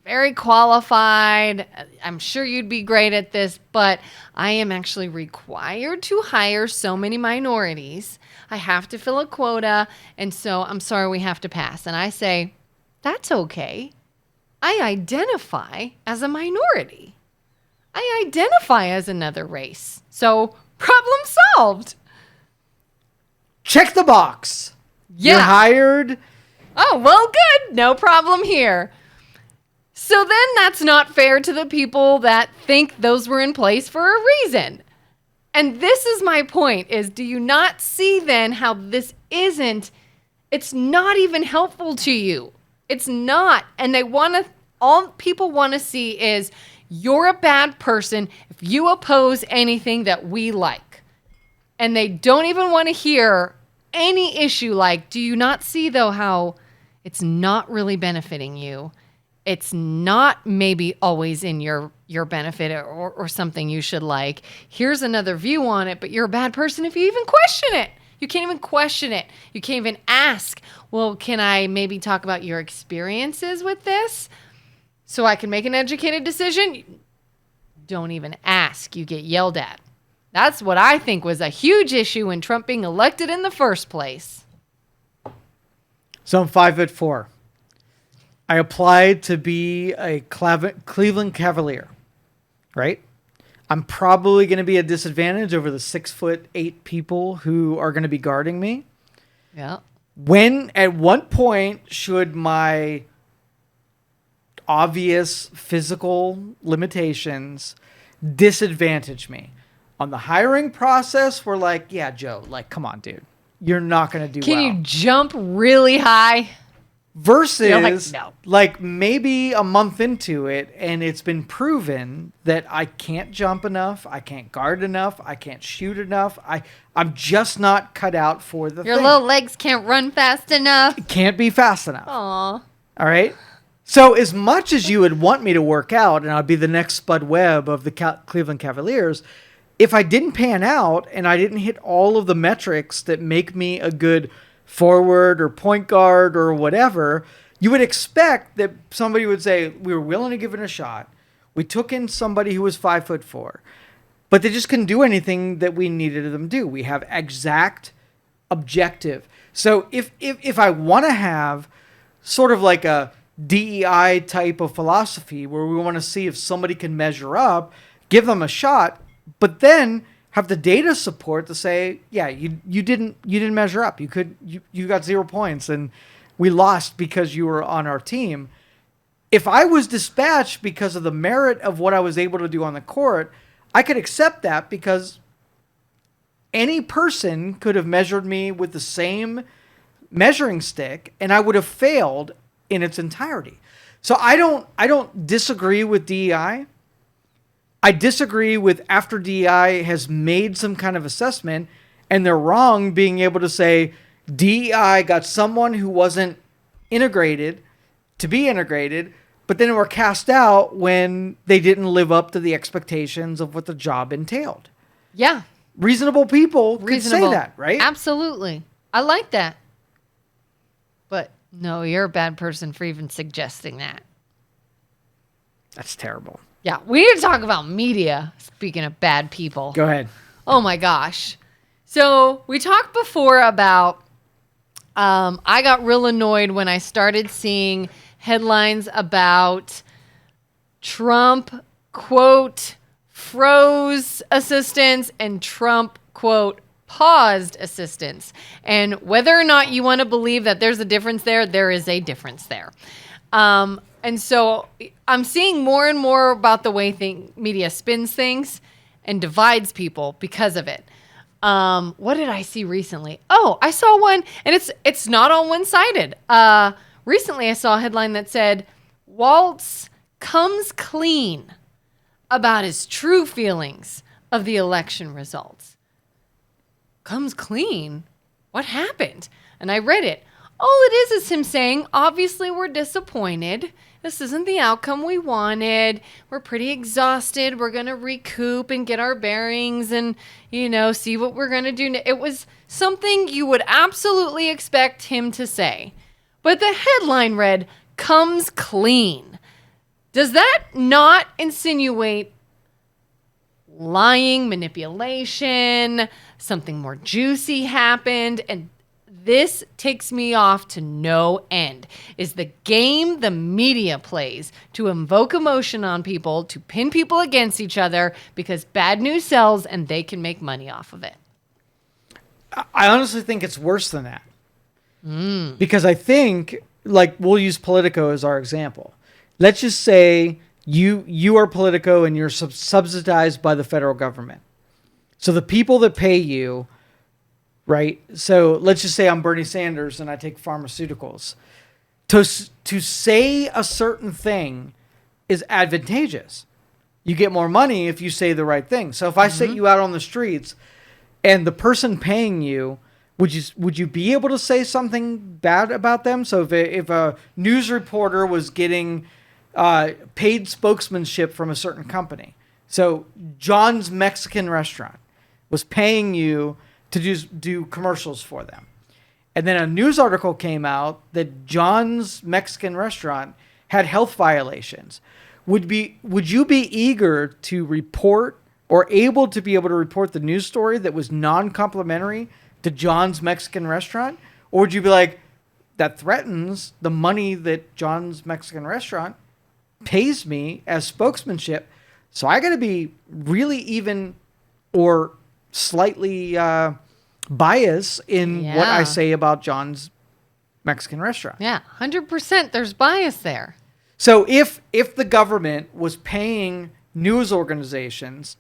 very qualified. I'm sure you'd be great at this, but I am actually required to hire so many minorities. I have to fill a quota, and so I'm sorry, we have to pass. And I say, that's okay. I identify as a minority. I identify as another race. So, problem solved. Check the box. Yeah. You're hired. Oh, well, good. No problem here. So then that's not fair to the people that think those were in place for a reason. And this is my point, is do you not see then how this it's not even helpful to you. It's not. And all people want to see is you're a bad person if you oppose anything that we like. And they don't even want to hear any issue like, do you not see though how it's not really benefiting you? It's not maybe always in your benefit or something you should like. Here's another view on it, but you're a bad person if you even question it. You can't even question it. You can't even ask, well, can I maybe talk about your experiences with this so I can make an educated decision? Don't even ask. You get yelled at. That's what I think was a huge issue in Trump being elected in the first place. So I'm 5'4". I applied to be a Cleveland Cavalier, right? I'm probably going to be a disadvantage over the 6'8" people who are going to be guarding me. Yeah. At what point should my obvious physical limitations disadvantage me? On the hiring process, we're like, yeah, Joe, like, come on, dude. You're not going to do well. Can you jump really high? Versus, You're like, no. like maybe a month into it, and it's been proven that I can't jump enough, I can't guard enough, I can't shoot enough. I'm just not cut out for the Your thing. little legs can't run fast enough. Can't be fast enough. Aw. All right. So as much as you would want me to work out, and I'd be the next Spud Webb of the Cleveland Cavaliers, if I didn't pan out and I didn't hit all of the metrics that make me a good forward or point guard or whatever, you would expect that somebody would say, we were willing to give it a shot. We took in somebody who was 5'4", but they just couldn't do anything that we needed them to do. We have exact objective. So if I want to have sort of like a DEI type of philosophy where we want to see if somebody can measure up, give them a shot, but then have the data support to say, yeah, you didn't measure up. You got 0 points and we lost because you were on our team. If I was dispatched because of the merit of what I was able to do on the court, I could accept that because any person could have measured me with the same measuring stick and I would have failed in its entirety. So I don't disagree with DEI. I disagree with after DEI has made some kind of assessment and they're wrong being able to say DEI got someone who wasn't integrated to be integrated, but then were cast out when they didn't live up to the expectations of what the job entailed. Yeah. Reasonable people could say that, right? Absolutely. I like that. But no, you're a bad person for even suggesting that. That's terrible. Yeah, we need to talk about media, speaking of bad people. Go ahead. Oh, my gosh. So we talked before about I got real annoyed when I started seeing headlines about Trump, quote, froze assistance and Trump, quote, paused assistance. And whether or not you want to believe that there's a difference there, there is a difference there. And so I'm seeing more and more about the way media spins things and divides people because of it. What did I see recently? Oh, I saw one, and it's not all one-sided. Recently, I saw a headline that said, Waltz comes clean about his true feelings of the election results. Comes clean? What happened? And I read it. All it is him saying, obviously we're disappointed. This isn't the outcome we wanted. We're pretty exhausted. We're going to recoup and get our bearings and, see what we're going to do. It was something you would absolutely expect him to say. But the headline read, comes clean. Does that not insinuate lying, manipulation, something more juicy happened? And this takes me off to no end, is the game the media plays to invoke emotion on people, to pin people against each other because bad news sells and they can make money off of it. I honestly think it's worse than that. Because I think, like, we'll use Politico as our example. Let's just say you are Politico and you're subsidized by the federal government. So the people that pay you, right? So let's just say I'm Bernie Sanders and I take pharmaceuticals. To say a certain thing is advantageous. You get more money if you say the right thing. So if I set you out on the streets and the person paying you, would you be able to say something bad about them? So if a news reporter was getting paid spokesmanship from a certain company, so John's Mexican restaurant was paying you to do commercials for them, and then a news article came out that John's Mexican restaurant had health violations, would you be eager to report or able to report the news story that was non-complimentary to John's Mexican restaurant? Or would you be like, that threatens the money that John's Mexican restaurant pays me as spokesmanship, so I got to be really even or slightly biased in what I say about John's Mexican restaurant. Yeah, 100% there's bias there. So if the government was paying news organizations,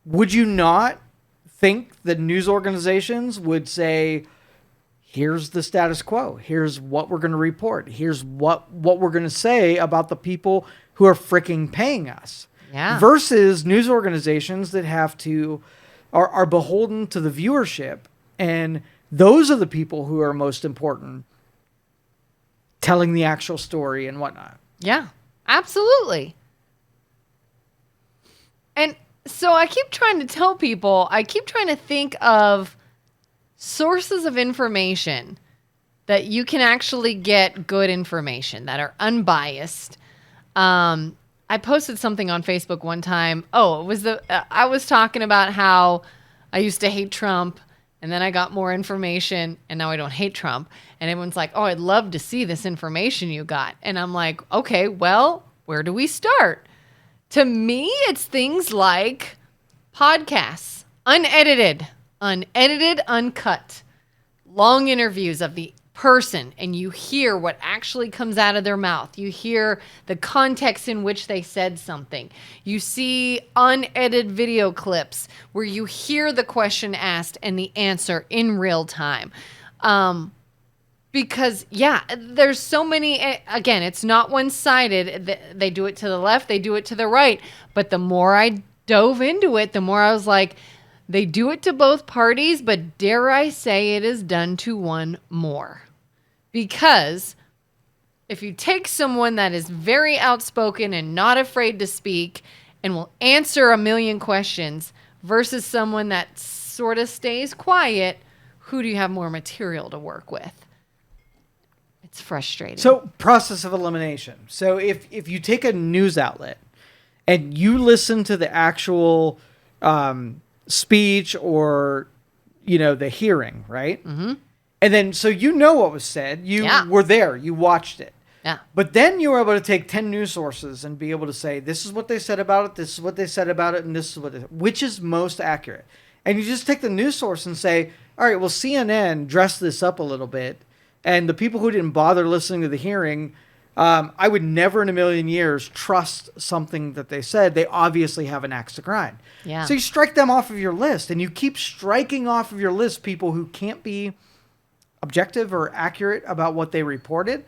would you not think that news organizations would say, here's the status quo. Here's what we're going to report. Here's what we're going to say about the people who are freaking paying us. Yeah. Versus news organizations that are beholden to the viewership, and those are the people who are most important, telling the actual story and whatnot. Yeah, absolutely. And so I keep trying to tell people, I keep trying to think of sources of information that you can actually get good information that are unbiased. I posted something on Facebook one time. Oh, it was I was talking about how I used to hate Trump, and then I got more information, and now I don't hate Trump. And everyone's like, oh, I'd love to see this information you got. And I'm like, okay, well, where do we start? To me, it's things like podcasts, unedited, uncut, long interviews of the person, and you hear what actually comes out of their mouth. You hear the context in which they said something. You see unedited video clips where you hear the question asked and the answer in real time. Because, yeah, there's so many, again, it's not one-sided. They do it to the left, they do it to the right. But the more I dove into it, the more I was like, they do it to both parties, but dare I say it is done to one more. Because if you take someone that is very outspoken and not afraid to speak and will answer a million questions versus someone that sort of stays quiet, who do you have more material to work with? It's frustrating. So, process of elimination. So if you take a news outlet and you listen to the actual speech or, the hearing, right? Mm-hmm. And then, so what was said. You were there. You watched it. Yeah. But then you were able to take 10 news sources and be able to say, this is what they said about it, this is what they said about it, and this is which is most accurate. And you just take the news source and say, all right, well, CNN dressed this up a little bit. And the people who didn't bother listening to the hearing, I would never in a million years trust something that they said. They obviously have an axe to grind. Yeah. So you strike them off of your list, and you keep striking off of your list people who can't be objective or accurate about what they reported.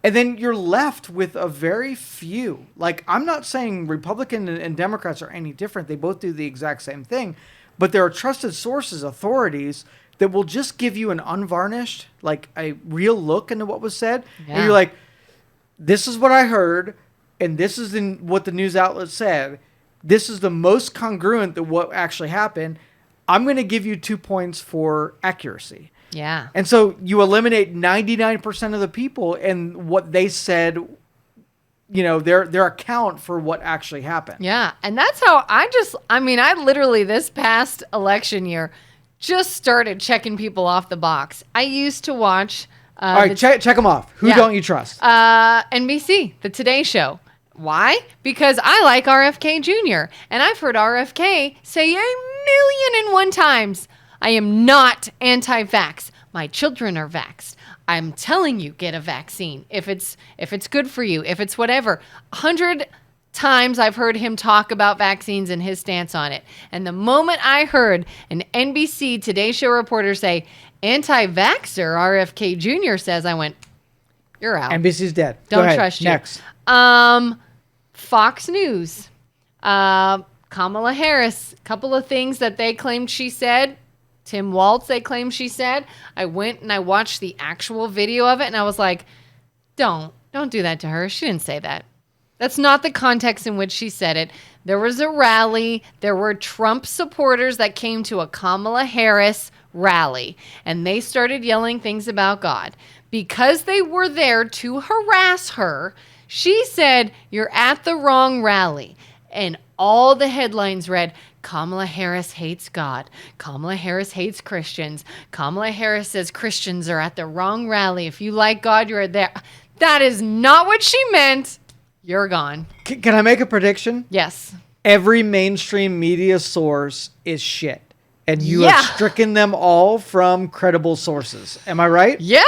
And then you're left with a very few. Like, I'm not saying Republican and Democrats are any different. They both do the exact same thing. But there are trusted sources, authorities, that will just give you an unvarnished, like a real look into what was said. Yeah. And you're like, this is what I heard, and this is what the news outlet said. This is the most congruent to what actually happened. I'm going to give you 2 points for accuracy. Yeah. And so you eliminate 99% of the people and what they said, their account for what actually happened. Yeah. And that's how I literally this past election year just started checking people off the box. I used to watch. All right, check them off. Who don't you trust? NBC, the Today Show. Why? Because I like RFK Jr. And I've heard RFK say 1,000,001 times, I am not anti-vax. My children are vaxxed. I'm telling you, get a vaccine. If it's good for you, if it's whatever. 100 times I've heard him talk about vaccines and his stance on it. And the moment I heard an NBC Today Show reporter say, anti-vaxxer RFK Jr. says, I went, you're out. NBC's dead. Don't trust you. Next. Fox News. Kamala Harris. A couple of things that they claimed she said. Tim Waltz, they claimed she said. I went and I watched the actual video of it, and I was like, don't do that to her. She didn't say that. That's not the context in which she said it. There was a rally. There were Trump supporters that came to a Kamala Harris rally, and they started yelling things about God. Because they were there to harass her, she said, you're at the wrong rally. And all the headlines read, Kamala Harris hates God. Kamala Harris hates Christians. Kamala Harris says Christians are at the wrong rally. If you like God, you're there. That is not what she meant. You're gone. Can I make a prediction? Yes. Every mainstream media source is shit. And you have stricken them all from credible sources. Am I right? Yeah.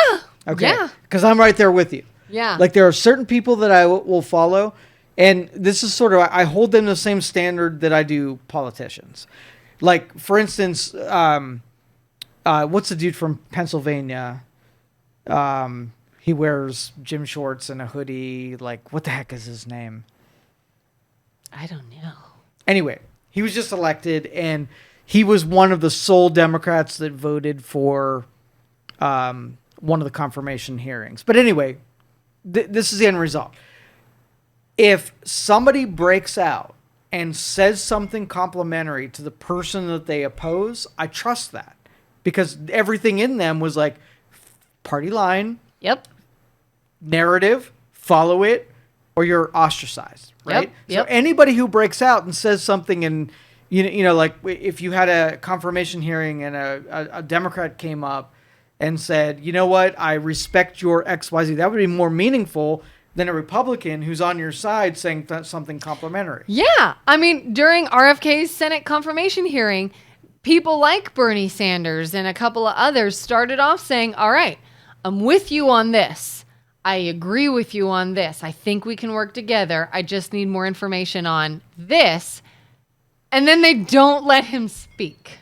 Okay. Yeah. Because I'm right there with you. Yeah. Like, there are certain people that I will follow. And this is sort of, I hold them to the same standard that I do politicians. Like, for instance, what's the dude from Pennsylvania? He wears gym shorts and a hoodie. Like, what the heck is his name? I don't know. Anyway, he was just elected, and he was one of the sole Democrats that voted for one of the confirmation hearings. But anyway, this is the end result. If somebody breaks out and says something complimentary to the person that they oppose, I trust that. Because everything in them was like, party line, Yep. narrative, follow it, or you're ostracized, right? Yep. So anybody who breaks out and says something, and you know, like if you had a confirmation hearing and a Democrat came up and said, you know what, I respect your XYZ, that would be more meaningful than a Republican who's on your side saying something complimentary. Yeah. I mean, during RFK's Senate confirmation hearing, people like Bernie Sanders and a couple of others started off saying, all right, I'm with you on this. I agree with you on this. I think we can work together. I just need more information on this. And then they don't let him speak.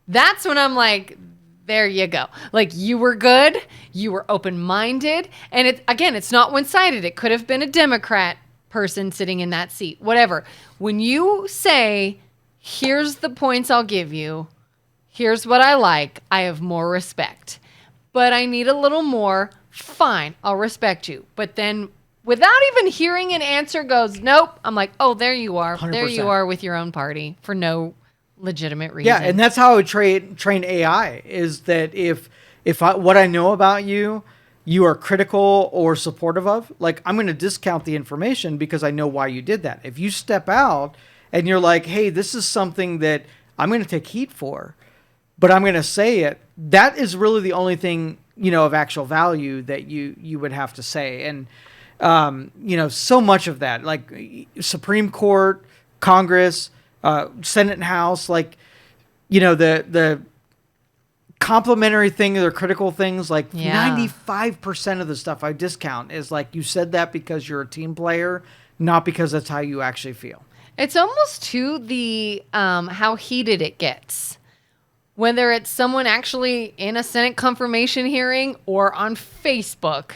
That's when I'm like, there you go. Like, you were good. You were open-minded. And it's not one-sided. It could have been a Democrat person sitting in that seat, whatever. When you say, here's the points I'll give you, here's what I like, I have more respect. But I need a little more, fine, I'll respect you. But then without even hearing an answer goes, nope, I'm like, oh, there you are. 100%. There you are with your own party for no legitimate reason. Yeah, and that's how I would train AI, is that if what I know about you, you are critical or supportive of, like, I'm going to discount the information because I know why you did that. If you step out and you're like, hey, this is something that I'm going to take heat for, but I'm going to say it, that is really the only thing, you know, of actual value that you would have to say. And, you know, so much of that, like Supreme Court, Congress, Senate and House, like, you know, the complimentary thing or critical things, like 95% of the stuff I discount is like, you said that because you're a team player, not because that's how you actually feel. It's almost to the how heated it gets. Whether it's someone actually in a Senate confirmation hearing or on Facebook.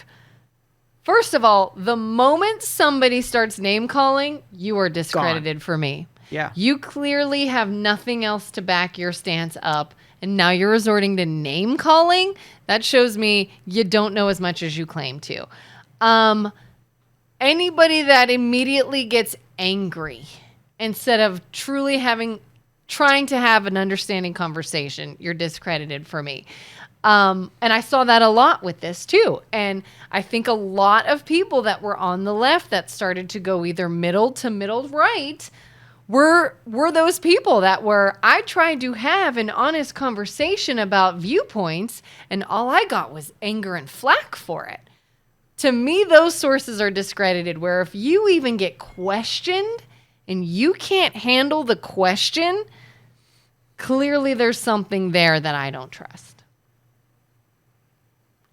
First of all, the moment somebody starts name calling, you are discredited for me. Yeah. You clearly have nothing else to back your stance up, and now you're resorting to name calling? That shows me you don't know as much as you claim to. Anybody that immediately gets angry instead of trying to have an understanding conversation, you're discredited for me. And I saw that a lot with this too. And I think a lot of people that were on the left that started to go either middle to middle right were those people that were, I tried to have an honest conversation about viewpoints, and all I got was anger and flack for it. To me, those sources are discredited, where if you even get questioned and you can't handle the question, clearly there's something there that I don't trust.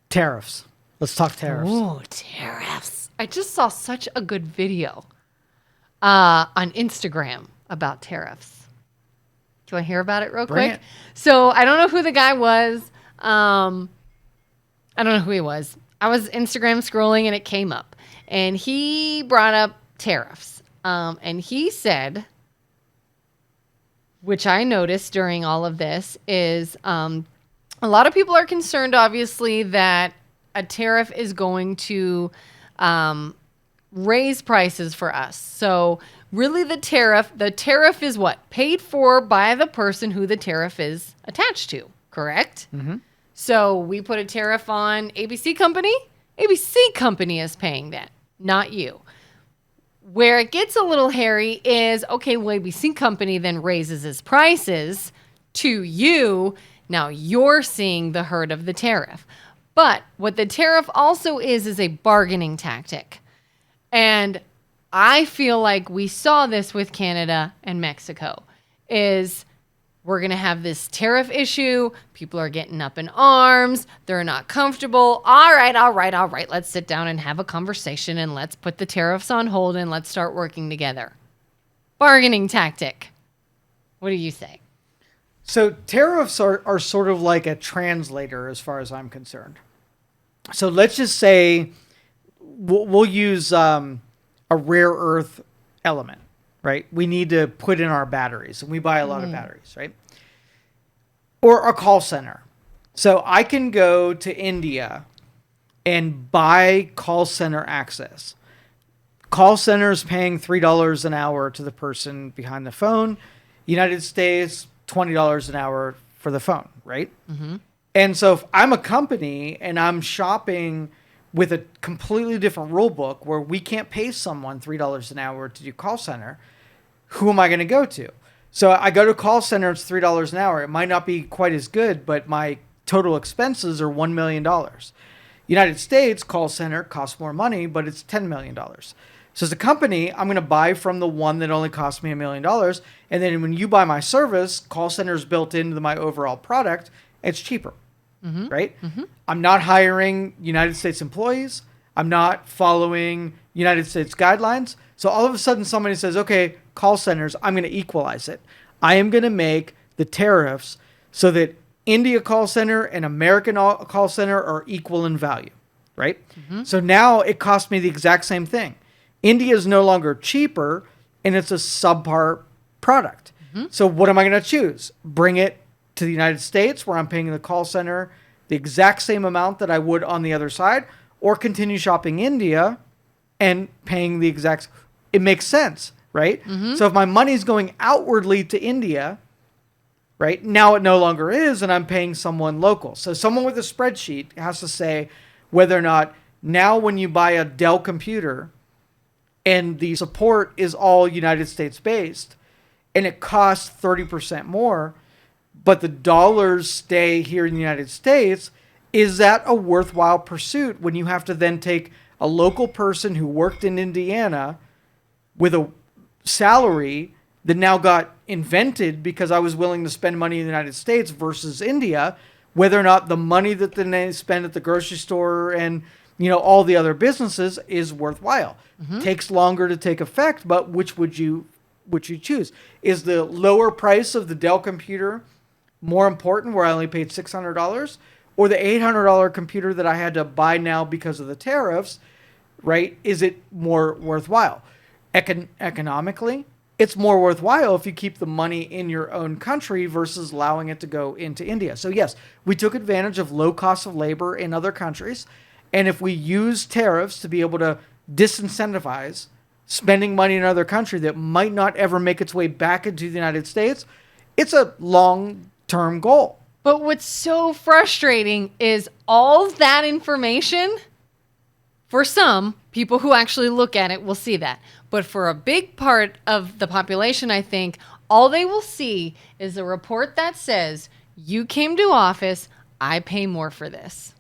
Tariffs. Let's talk tariffs. Ooh, tariffs. I just saw such a good video on Instagram about tariffs. Do you want to hear about it real Bring quick? it. So I don't know who the guy was. I don't know who he was. I was Instagram scrolling and it came up. And he brought up tariffs. And he said, which I noticed during all of this, is a lot of people are concerned, obviously, that a tariff is going to raise prices for us. So really the tariff is what? Paid for by the person who the tariff is attached to, correct? Mm-hmm. So we put a tariff on ABC Company. ABC Company is paying that, not you. Where it gets a little hairy is, okay, well, ABC Company then raises its prices to you. Now you're seeing the hurt of the tariff. But what the tariff also is a bargaining tactic. And I feel like we saw this with Canada and Mexico, is we're going to have this tariff issue. People are getting up in arms. They're not comfortable. All right. Let's sit down and have a conversation, and let's put the tariffs on hold and let's start working together. Bargaining tactic. What do you say? So tariffs are sort of like a translator as far as I'm concerned. So let's just say we'll use a rare earth element, right? We need to put in our batteries, and we buy a lot of batteries, right? Or a call center. So I can go to India and buy call center access. Call centers paying $3 an hour to the person behind the phone. United States, $20 an hour for the phone, right? Mm-hmm. And so if I'm a company and I'm shopping with a completely different rule book where we can't pay someone $3 an hour to do call center, who am I going to go to? So I go to call center, it's $3 an hour. It might not be quite as good, but my total expenses are $1 million. United States call center costs more money, but it's $10 million. So as a company, I'm going to buy from the one that only cost me $1 million. And then when you buy my service, call center is built into my overall product. It's cheaper, right? Mm-hmm. I'm not hiring United States employees. I'm not following United States guidelines. So all of a sudden somebody says, okay, call centers, I'm going to equalize it. I am going to make the tariffs so that India call center and American call center are equal in value, right? Mm-hmm. So now it costs me the exact same thing. India is no longer cheaper, and it's a subpar product. Mm-hmm. So what am I going to choose? Bring it to the United States where I'm paying the call center the exact same amount that I would on the other side, or continue shopping India and paying the exact... It makes sense, right? Mm-hmm. So if my money's going outwardly to India, right, now it no longer is, and I'm paying someone local. So someone with a spreadsheet has to say whether or not now when you buy a Dell computer and the support is all United States based and it costs 30% more, but the dollars stay here in the United States, is that a worthwhile pursuit when you have to then take a local person who worked in Indiana with a salary that now got invented because I was willing to spend money in the United States versus India, whether or not the money that they spend at the grocery store and, you know, all the other businesses is worthwhile. Mm-hmm. Takes longer to take effect, but which would you choose? Is the lower price of the Dell computer more important, where I only paid $600, or the $800 computer that I had to buy now because of the tariffs, right? Is it more worthwhile? Economically, it's more worthwhile if you keep the money in your own country versus allowing it to go into India. So yes, we took advantage of low cost of labor in other countries. And if we use tariffs to be able to disincentivize spending money in another country that might not ever make its way back into the United States, it's a long-term goal. But what's so frustrating is all that information, for some people who actually look at it will see that. But for a big part of the population, I think, all they will see is a report that says, you came to office, I pay more for this.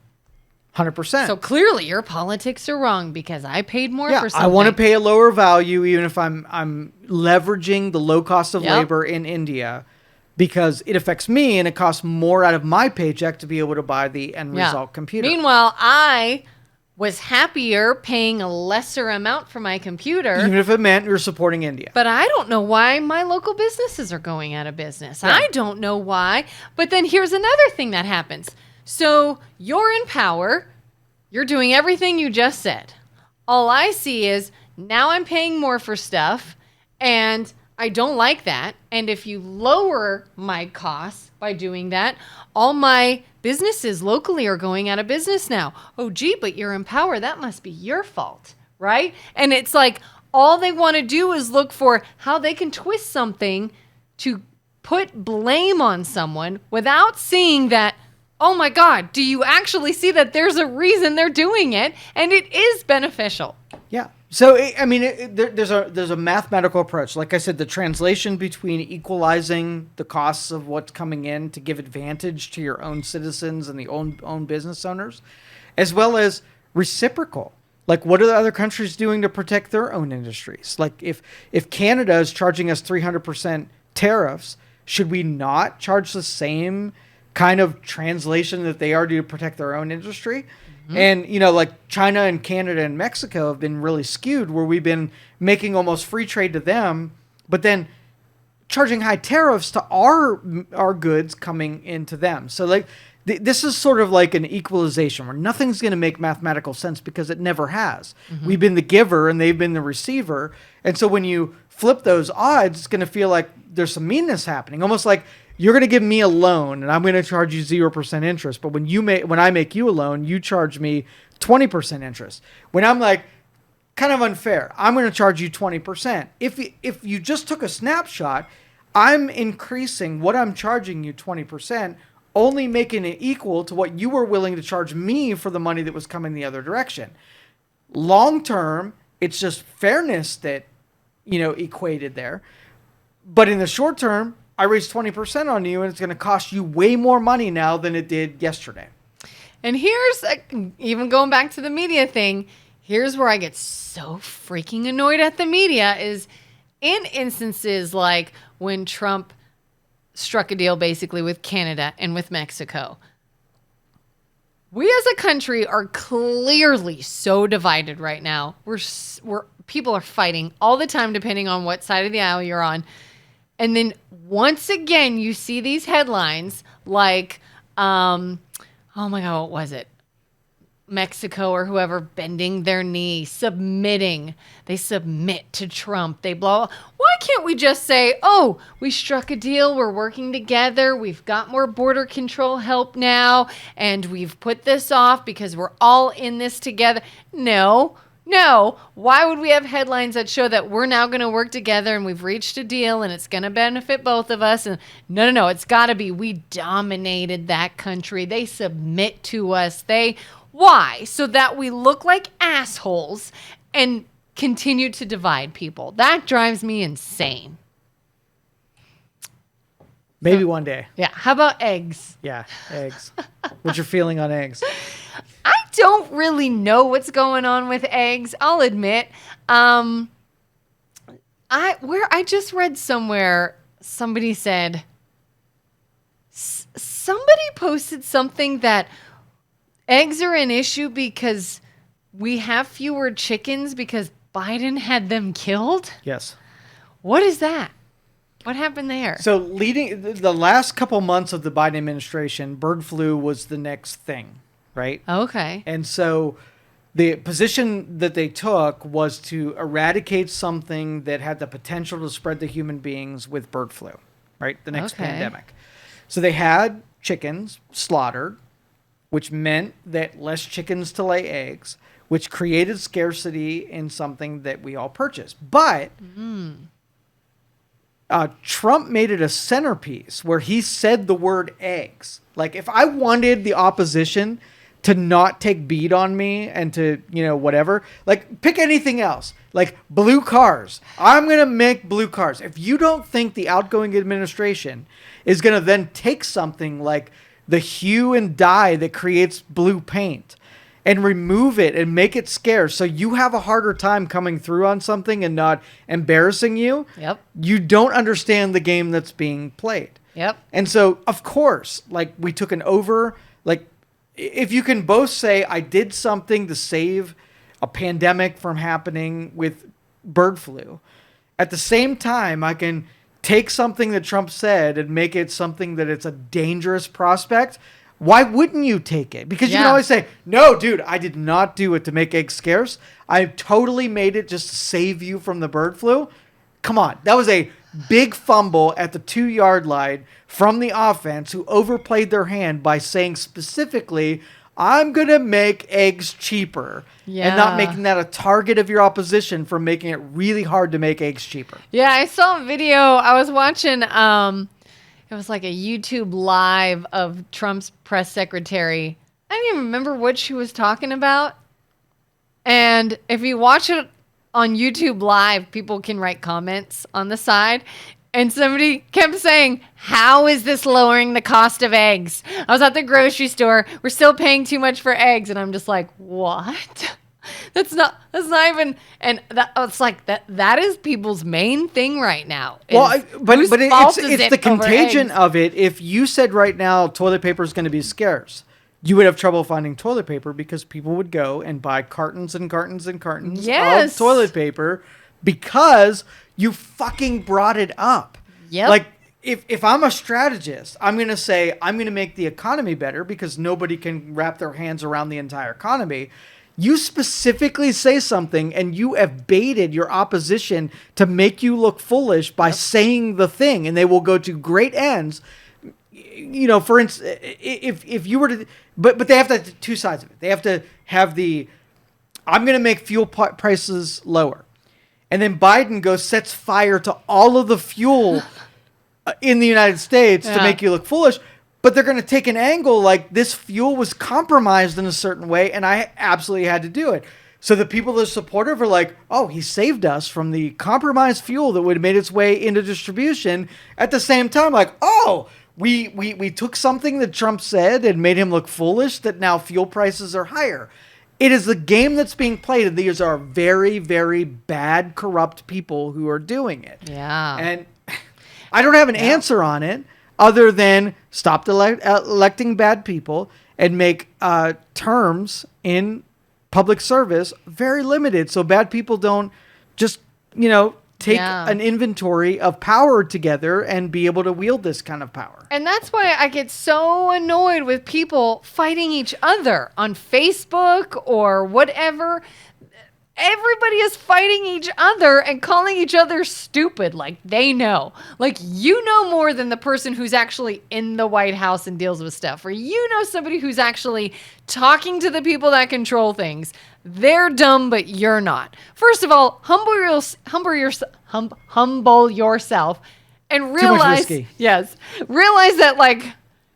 100%. So clearly your politics are wrong because I paid more for something. I want to pay a lower value even if I'm leveraging the low cost of labor in India, because it affects me and it costs more out of my paycheck to be able to buy the end result computer. Meanwhile, I was happier paying a lesser amount for my computer. Even if it meant you're supporting India. But I don't know why my local businesses are going out of business. Yeah. I don't know why. But then here's another thing that happens. So you're in power. You're doing everything you just said. All I see is now I'm paying more for stuff, and I don't like that. And if you lower my costs by doing that, all my businesses locally are going out of business now. Oh, gee, but you're in power. That must be your fault, right? And it's like all they want to do is look for how they can twist something to put blame on someone without seeing that, oh my God, do you actually see that there's a reason they're doing it and it is beneficial? Yeah. So, I mean, there's a mathematical approach. Like I said, the translation between equalizing the costs of what's coming in to give advantage to your own citizens and the own business owners, as well as reciprocal. Like, what are the other countries doing to protect their own industries? Like, if Canada is charging us 300% tariffs, should we not charge the same kind of translation that they are to protect their own industry? Mm-hmm. And, you know, like China and Canada and Mexico have been really skewed, where we've been making almost free trade to them, but then charging high tariffs to our goods coming into them. So like this is sort of like an equalization where nothing's going to make mathematical sense because it never has. We've been the giver and they've been the receiver. And so when you flip those odds, it's going to feel like there's some meanness happening. Almost like you're going to give me a loan and I'm going to charge you 0% interest. But when I make you a loan, you charge me 20% interest. When I'm like, kind of unfair, I'm going to charge you 20%. If you just took a snapshot, I'm increasing what I'm charging you 20%, only making it equal to what you were willing to charge me for the money that was coming the other direction. Long term, it's just fairness that, equated there. But in the short term, I raised 20% on you and it's going to cost you way more money now than it did yesterday. And here's, even going back to the media thing, here's where I get so freaking annoyed at the media is in instances like when Trump struck a deal basically with Canada and with Mexico. We as a country are clearly so divided right now. People are fighting all the time depending on what side of the aisle you're on. And then once again, you see these headlines like, oh my God, what was it? Mexico or whoever bending their knee, submitting. They submit to Trump. They blow. Why can't we just say, oh, we struck a deal. We're working together. We've got more border control help now. And we've put this off because we're all in this together. No. Why would we have headlines that show that we're now going to work together and we've reached a deal and it's going to benefit both of us? And no. It's got to be we dominated that country. They submit to us. Why? So that we look like assholes and continue to divide people. That drives me insane. Maybe one day. Yeah. How about eggs? Yeah, eggs. What's your feeling on eggs? I don't really know what's going on with eggs. I'll admit. I just read somewhere somebody said somebody posted something that eggs are an issue because we have fewer chickens because Biden had them killed? Yes. What is that? What happened there? So leading the last couple months of the Biden administration, bird flu was the next thing, right? Okay. And so the position that they took was to eradicate something that had the potential to spread to human beings with bird flu, right? The next pandemic. So they had chickens slaughtered, which meant that less chickens to lay eggs, which created scarcity in something that we all purchased. But Trump made it a centerpiece where he said the word eggs. Like, if I wanted the opposition to not take beat on me and to, whatever, like, pick anything else. Like, blue cars. I'm going to make blue cars. If you don't think the outgoing administration is going to then take something like the hue and dye that creates blue paint and remove it and make it scarce so you have a harder time coming through on something and not embarrassing you. Yep. You don't understand the game that's being played. Yep. And so, of course, like, we took if you can both say I did something to save a pandemic from happening with bird flu, at the same time, I can take something that Trump said and make it something that it's a dangerous prospect. Why wouldn't you take it? Because you can always say, no, dude, I did not do it to make eggs scarce. I totally made it just to save you from the bird flu. Come on. That was a big fumble at the 2-yard line from the offense who overplayed their hand by saying specifically, I'm going to make eggs cheaper. And not making that a target of your opposition for making it really hard to make eggs cheaper. Yeah, I saw a video. I was watching, it was like a YouTube live of Trump's press secretary. I don't even remember what she was talking about. And if you watch it on YouTube live, people can write comments on the side. And somebody kept saying, how is this lowering the cost of eggs? I was at the grocery store. We're still paying too much for eggs. And I'm just like, what? That's not even, and it's like that is people's main thing right now. Well, but it's the contagion of it. If you said right now toilet paper is going to be scarce, you would have trouble finding toilet paper because people would go and buy cartons and cartons and cartons of toilet paper because you fucking brought it up. Yep. Like, if I'm a strategist, I'm going to say, I'm going to make the economy better because nobody can wrap their hands around the entire economy. You specifically say something and you have baited your opposition to make you look foolish by saying the thing, and they will go to great ends. You know, for instance, if you were to, but they have to have two sides of it. They have to have I'm going to make fuel prices lower. And then Biden sets fire to all of the fuel in the United States to make you look foolish. But they're going to take an angle like this fuel was compromised in a certain way, and I absolutely had to do it. So the people that are supportive are like, oh, he saved us from the compromised fuel that would have made its way into distribution. At the same time, like, oh, we took something that Trump said and made him look foolish, that now fuel prices are higher. It is the game that's being played, and these are very, very bad, corrupt people who are doing it. Yeah. And I don't have an answer on it other than stop electing bad people and make terms in public service very limited so bad people don't just, take an inventory of power together and be able to wield this kind of power. And that's why I get so annoyed with people fighting each other on Facebook or whatever. Everybody is fighting each other and calling each other stupid, like they know. Like, you know more than the person who's actually in the White House and deals with stuff. Or you know somebody who's actually talking to the people that control things. They're dumb, but you're not. First of all, humble yourself and realize, realize that, like,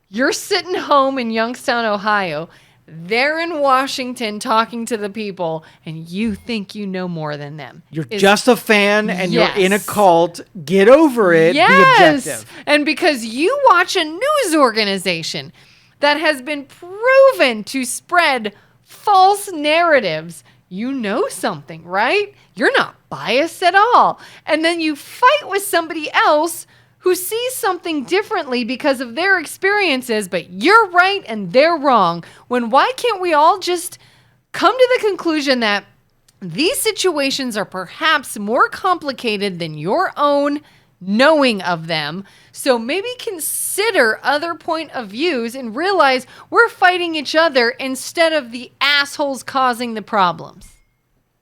you're sitting home in Youngstown, Ohio. They're in Washington talking to the people, and you think you know more than them. You're just a fan, and you're in a cult. Get over it. Yes. Be objective. And because you watch a news organization that has been proven to spread false narratives, you know something, right? You're not biased at all. And then you fight with somebody else who sees something differently because of their experiences, but you're right and they're wrong. Why can't we all just come to the conclusion that these situations are perhaps more complicated than your own knowing of them? So maybe consider other point of views and realize we're fighting each other instead of the assholes causing the problems.